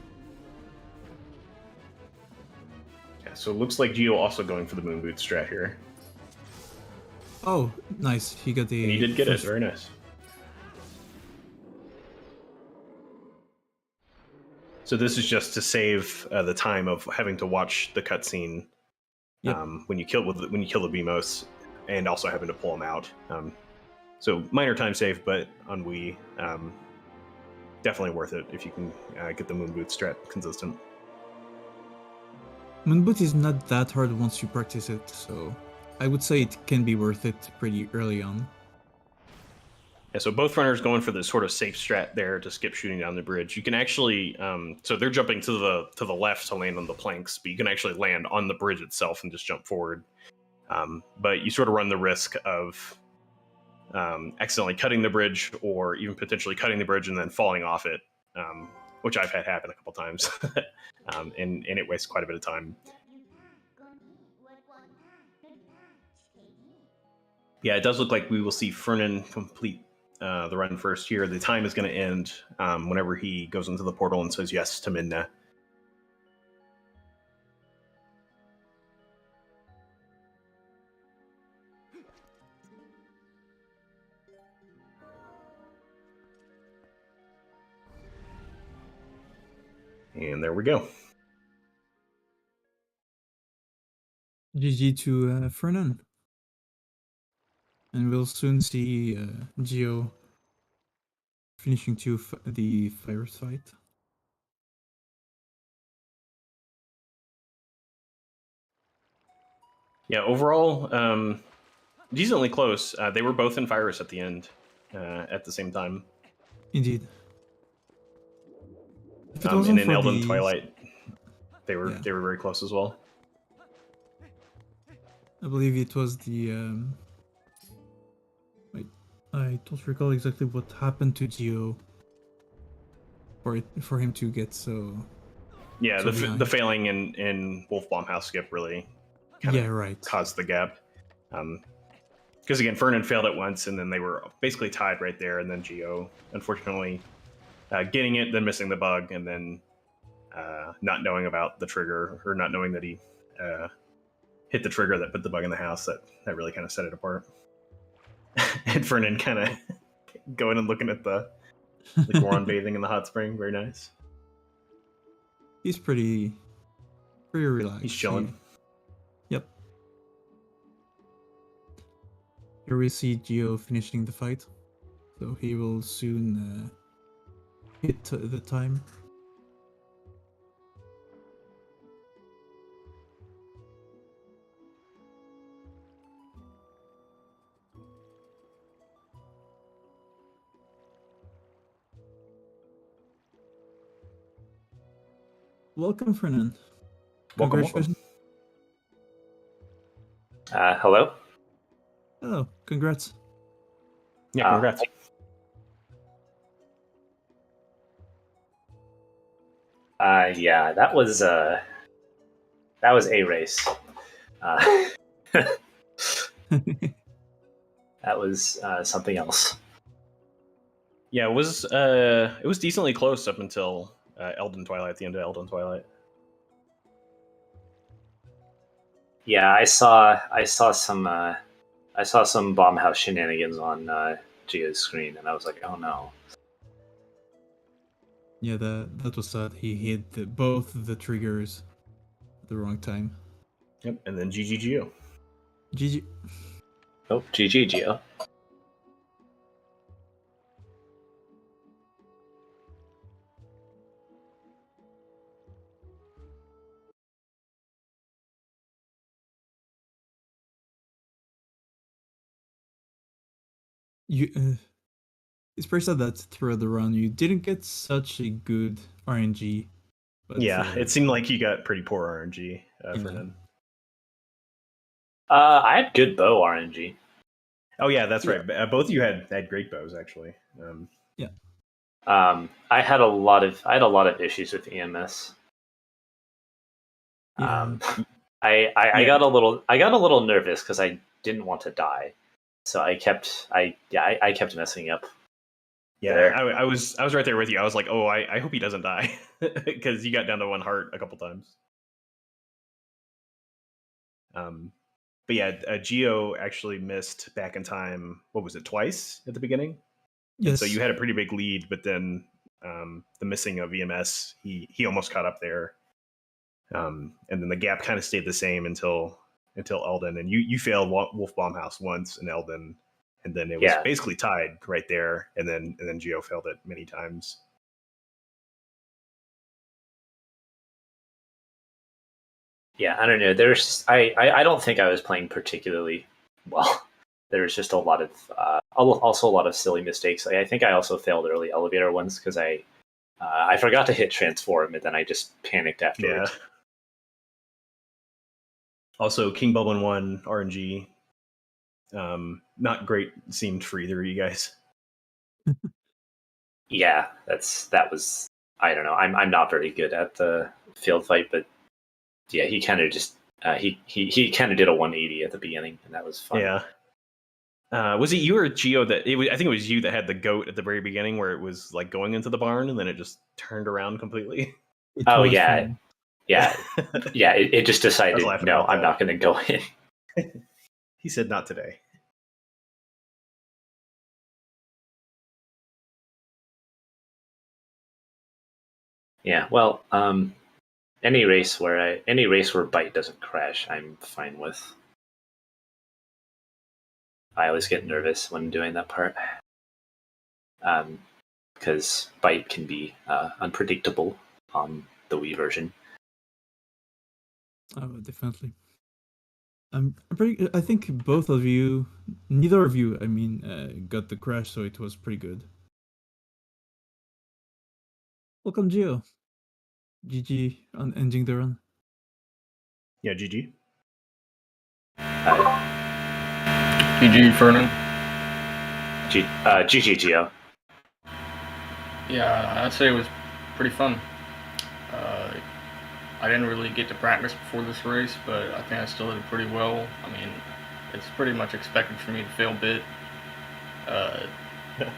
Yeah, so it looks like Gio also going for the moon boot strat here. Oh, nice. He got the... And he did get it, very nice. So this is just to save the time of having to watch the cutscene when you kill the Beamos, and also having to pull them out. So minor time save, but on Wii, definitely worth it if you can get the moon boot strat consistent. Moonboot is not that hard once you practice it, so I would say it can be worth it pretty early on. Yeah, so both runners going for this sort of safe strat there to skip shooting down the bridge. You can actually, so they're jumping to the left to land on the planks, but you can actually land on the bridge itself and just jump forward. But you sort of run the risk of accidentally cutting the bridge, or even potentially cutting the bridge and then falling off it, which I've had happen a couple times, and it wastes quite a bit of time. Yeah, it does look like we will see Fernan complete the run first here. The time is going to end whenever he goes into the portal and says yes to Midna. And there we go. GG to Fernan. And we'll soon see Gio finishing the Virus fight. Yeah, overall, decently close. They were both in Virus at the end at the same time. Indeed. And in Elden Twilight, they were very close as well. I believe it was the... I don't recall exactly what happened to Gio for him to get so... Yeah, the failing in Wolf Bomb House skip really caused the gap. Because again, Fernan failed it once, and then they were basically tied right there, and then Gio, unfortunately, getting it, then missing the bug, and then not knowing about the trigger, or not knowing that he hit the trigger that put the bug in the house, that really kind of set it apart. And Fernan kind of going and looking at the Goron bathing in the hot spring, very nice. He's pretty relaxed. He's chilling. Yep. Here we see Gio finishing the fight, so he will soon hit the time. Welcome, Fernan. Welcome. Hello? Hello, congrats. Yeah, congrats. Yeah, that was a race. That was something else. Yeah, it was decently close up until Elden Twilight, the end of Elden Twilight. Yeah, I saw some bomb house shenanigans on Gio's screen, and I was like, oh no. Yeah, that was sad. He hit both the triggers at the wrong time. Yep, and then GGGO. GG. Oh, GG Gio. It's pretty sad that throughout the run you didn't get such a good RNG. But Yeah, it seemed like you got pretty poor RNG, Fernan. I had good bow RNG. Oh yeah, that's right. Both of you had great bows actually. Yeah. I had a lot of issues with EMS. Yeah. I got a little nervous because I didn't want to die, so I kept messing up. Yeah, I was right there with you. I was like, oh, I hope he doesn't die because you got down to 1 heart a couple times. But yeah, Gio actually missed back in time. What was it, twice at the beginning? Yes. And so you had a pretty big lead, but then the missing of EMS, he almost caught up there. And then the gap kind of stayed the same until Eldon, and you failed Wolf Bomb House once in Eldon, and then it was basically tied right there, and then Gio failed it many times. Yeah, I don't know. I don't think I was playing particularly well. There was just a lot of also a lot of silly mistakes. I think I also failed early elevator once because I forgot to hit transform, and then I just panicked afterwards. Yeah. Also, King Bubbling 1 RNG, not great seemed for either of you guys. Yeah, that was, I don't know. I'm not very good at the field fight, but yeah, he kind of just he kind of did a 180 at the beginning, and that was fun. Yeah. Was it you or Gio that I think it was you that had the goat at the very beginning where it was like going into the barn and then it just turned around completely? Oh yeah. It just decided, no, I'm not going to go in. He said, not today. Yeah, well, any race where Bite doesn't crash, I'm fine with. I always get nervous when doing that part, because Bite can be unpredictable on the Wii version. Oh, definitely. I think both of you, neither of you, I mean, got the crash, so it was pretty good. Welcome, Gio. GG on ending the run. Yeah, GG. GG, Fernan. GG, Gio. Yeah, I'd say it was pretty fun. I didn't really get to practice before this race, but I think I still did pretty well. I mean, it's pretty much expected for me to fail a bit.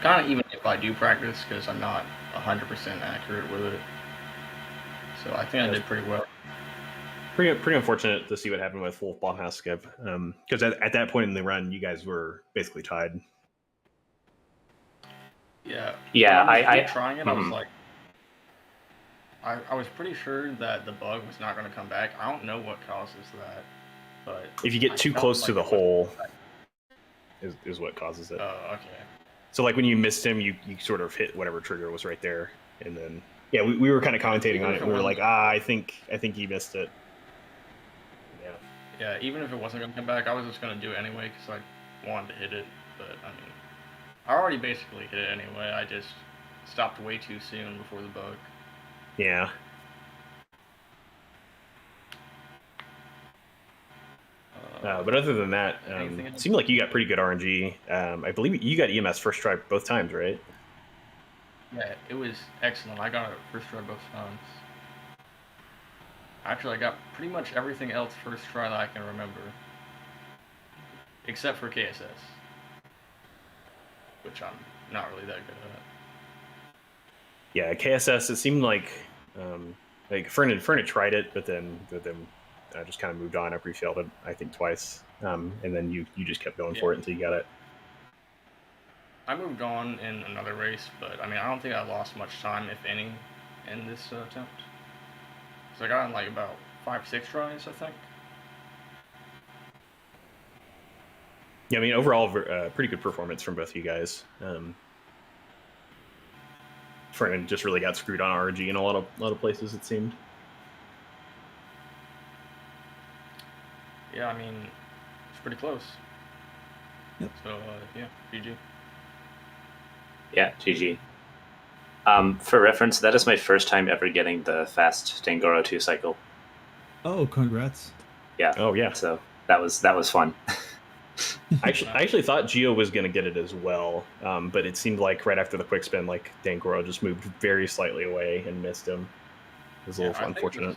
Kind of even if I do practice, because I'm not 100% accurate with it. So I think I did pretty well. Pretty unfortunate to see what happened with Wolf Bomb House Skip, because at that point in the run, you guys were basically tied. Yeah. Yeah, I trying it. I was like, I was pretty sure that the bug was not going to come back. I don't know what causes that, but if you get too close to the hole, is what causes it. Oh, okay. So like when you missed him, you sort of hit whatever trigger was right there, and then yeah, we were kind of commentating on it. We were like, I think he missed it. Yeah. Yeah, even if it wasn't going to come back, I was just going to do it anyway because I wanted to hit it. But I mean, I already basically hit it anyway. I just stopped way too soon before the bug. Yeah. But other than that, it seemed like you got pretty good RNG. I believe you got EMS first try both times, right? Yeah, it was excellent. I got it first try both times. Actually, I got pretty much everything else first try that I can remember. Except for KSS. Which I'm not really that good at. Yeah, KSS, it seemed like Fernan tried it, but then just kind of moved on after you failed it, I think, twice. And then you just kept going for it until you got it. I moved on in another race, but I mean, I don't think I lost much time, if any, in this attempt. So I got in like about 5-6 tries, I think. Yeah, I mean, overall, pretty good performance from both of you guys. Fernan just really got screwed on RNG in a lot of places, it seemed. Yeah, I mean, it's pretty close. Yep. So, yeah, GG. Yeah, GG. For reference, that is my first time ever getting the fast Dangoro 2 cycle. Oh, congrats. Yeah. Oh, yeah. So that was fun. I actually thought Gio was going to get it as well, but it seemed like right after the quick spin, like Dangoro just moved very slightly away and missed him. It was a little unfortunate.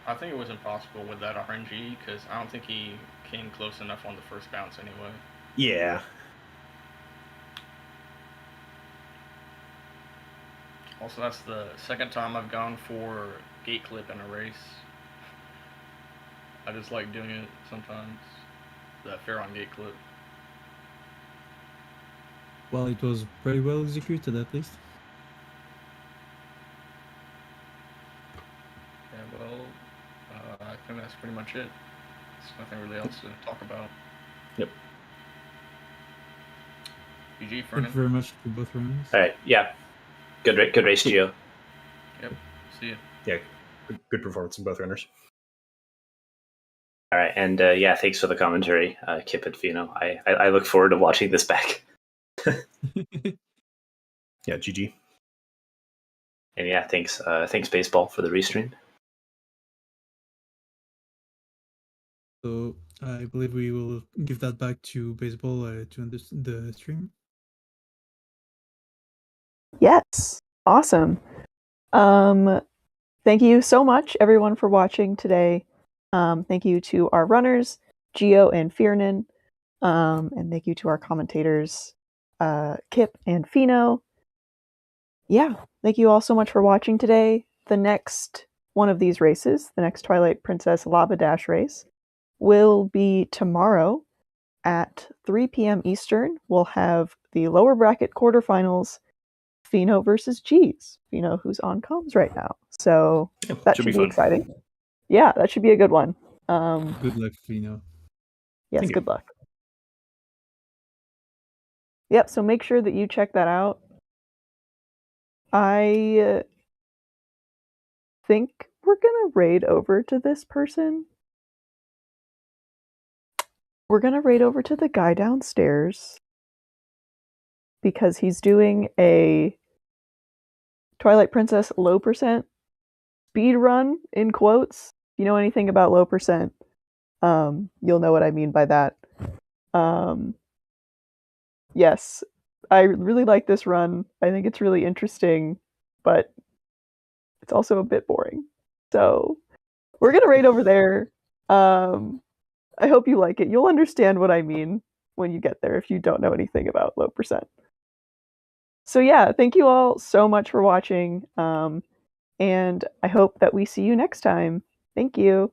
I think it was impossible with that RNG because I don't think he came close enough on the first bounce anyway. Yeah. Also, that's the second time I've gone for gate clip in a race. I just like doing it sometimes. That fair on gate clip. Well, it was pretty well executed, at least. Yeah, well, I think that's pretty much it. There's nothing really else to talk about. Yep. GG, Thank you Fernan. very much to both runners. All right. Yeah. Good race, Gio. Yep. See ya. Yeah. Good performance in both runners. All right, and yeah, thanks for the commentary, Kip and Fino. I look forward to watching this back. Yeah, GG. And yeah, thanks baseball for the restream. So I believe we will give that back to baseball to end the stream. Yes, awesome. Thank you so much, everyone, for watching today. Thank you to our runners, Gio and Fiernan, and thank you to our commentators, Kip and Fino. Yeah, thank you all so much for watching today. The next one of these races, the next Twilight Princess LavaDash race, will be tomorrow at 3 p.m. Eastern. We'll have the lower bracket quarterfinals, Fino versus G's. Fino, who's on comms right now. So that should be exciting. Yeah, that should be a good one. Good luck, Fino. Yes, Thank good you. luck. Yep, so make sure that you check that out. I think we're going to raid over to this person. We're going to raid over to the guy downstairs because he's doing a Twilight Princess low percent speed run, in quotes. If you know anything about low percent, you'll know what I mean by that. Yes, I really like this run. I think it's really interesting, but it's also a bit boring. So we're going to raid over there. I hope you like it. You'll understand what I mean when you get there if you don't know anything about low percent. So yeah, thank you all so much for watching. And I hope that we see you next time. Thank you.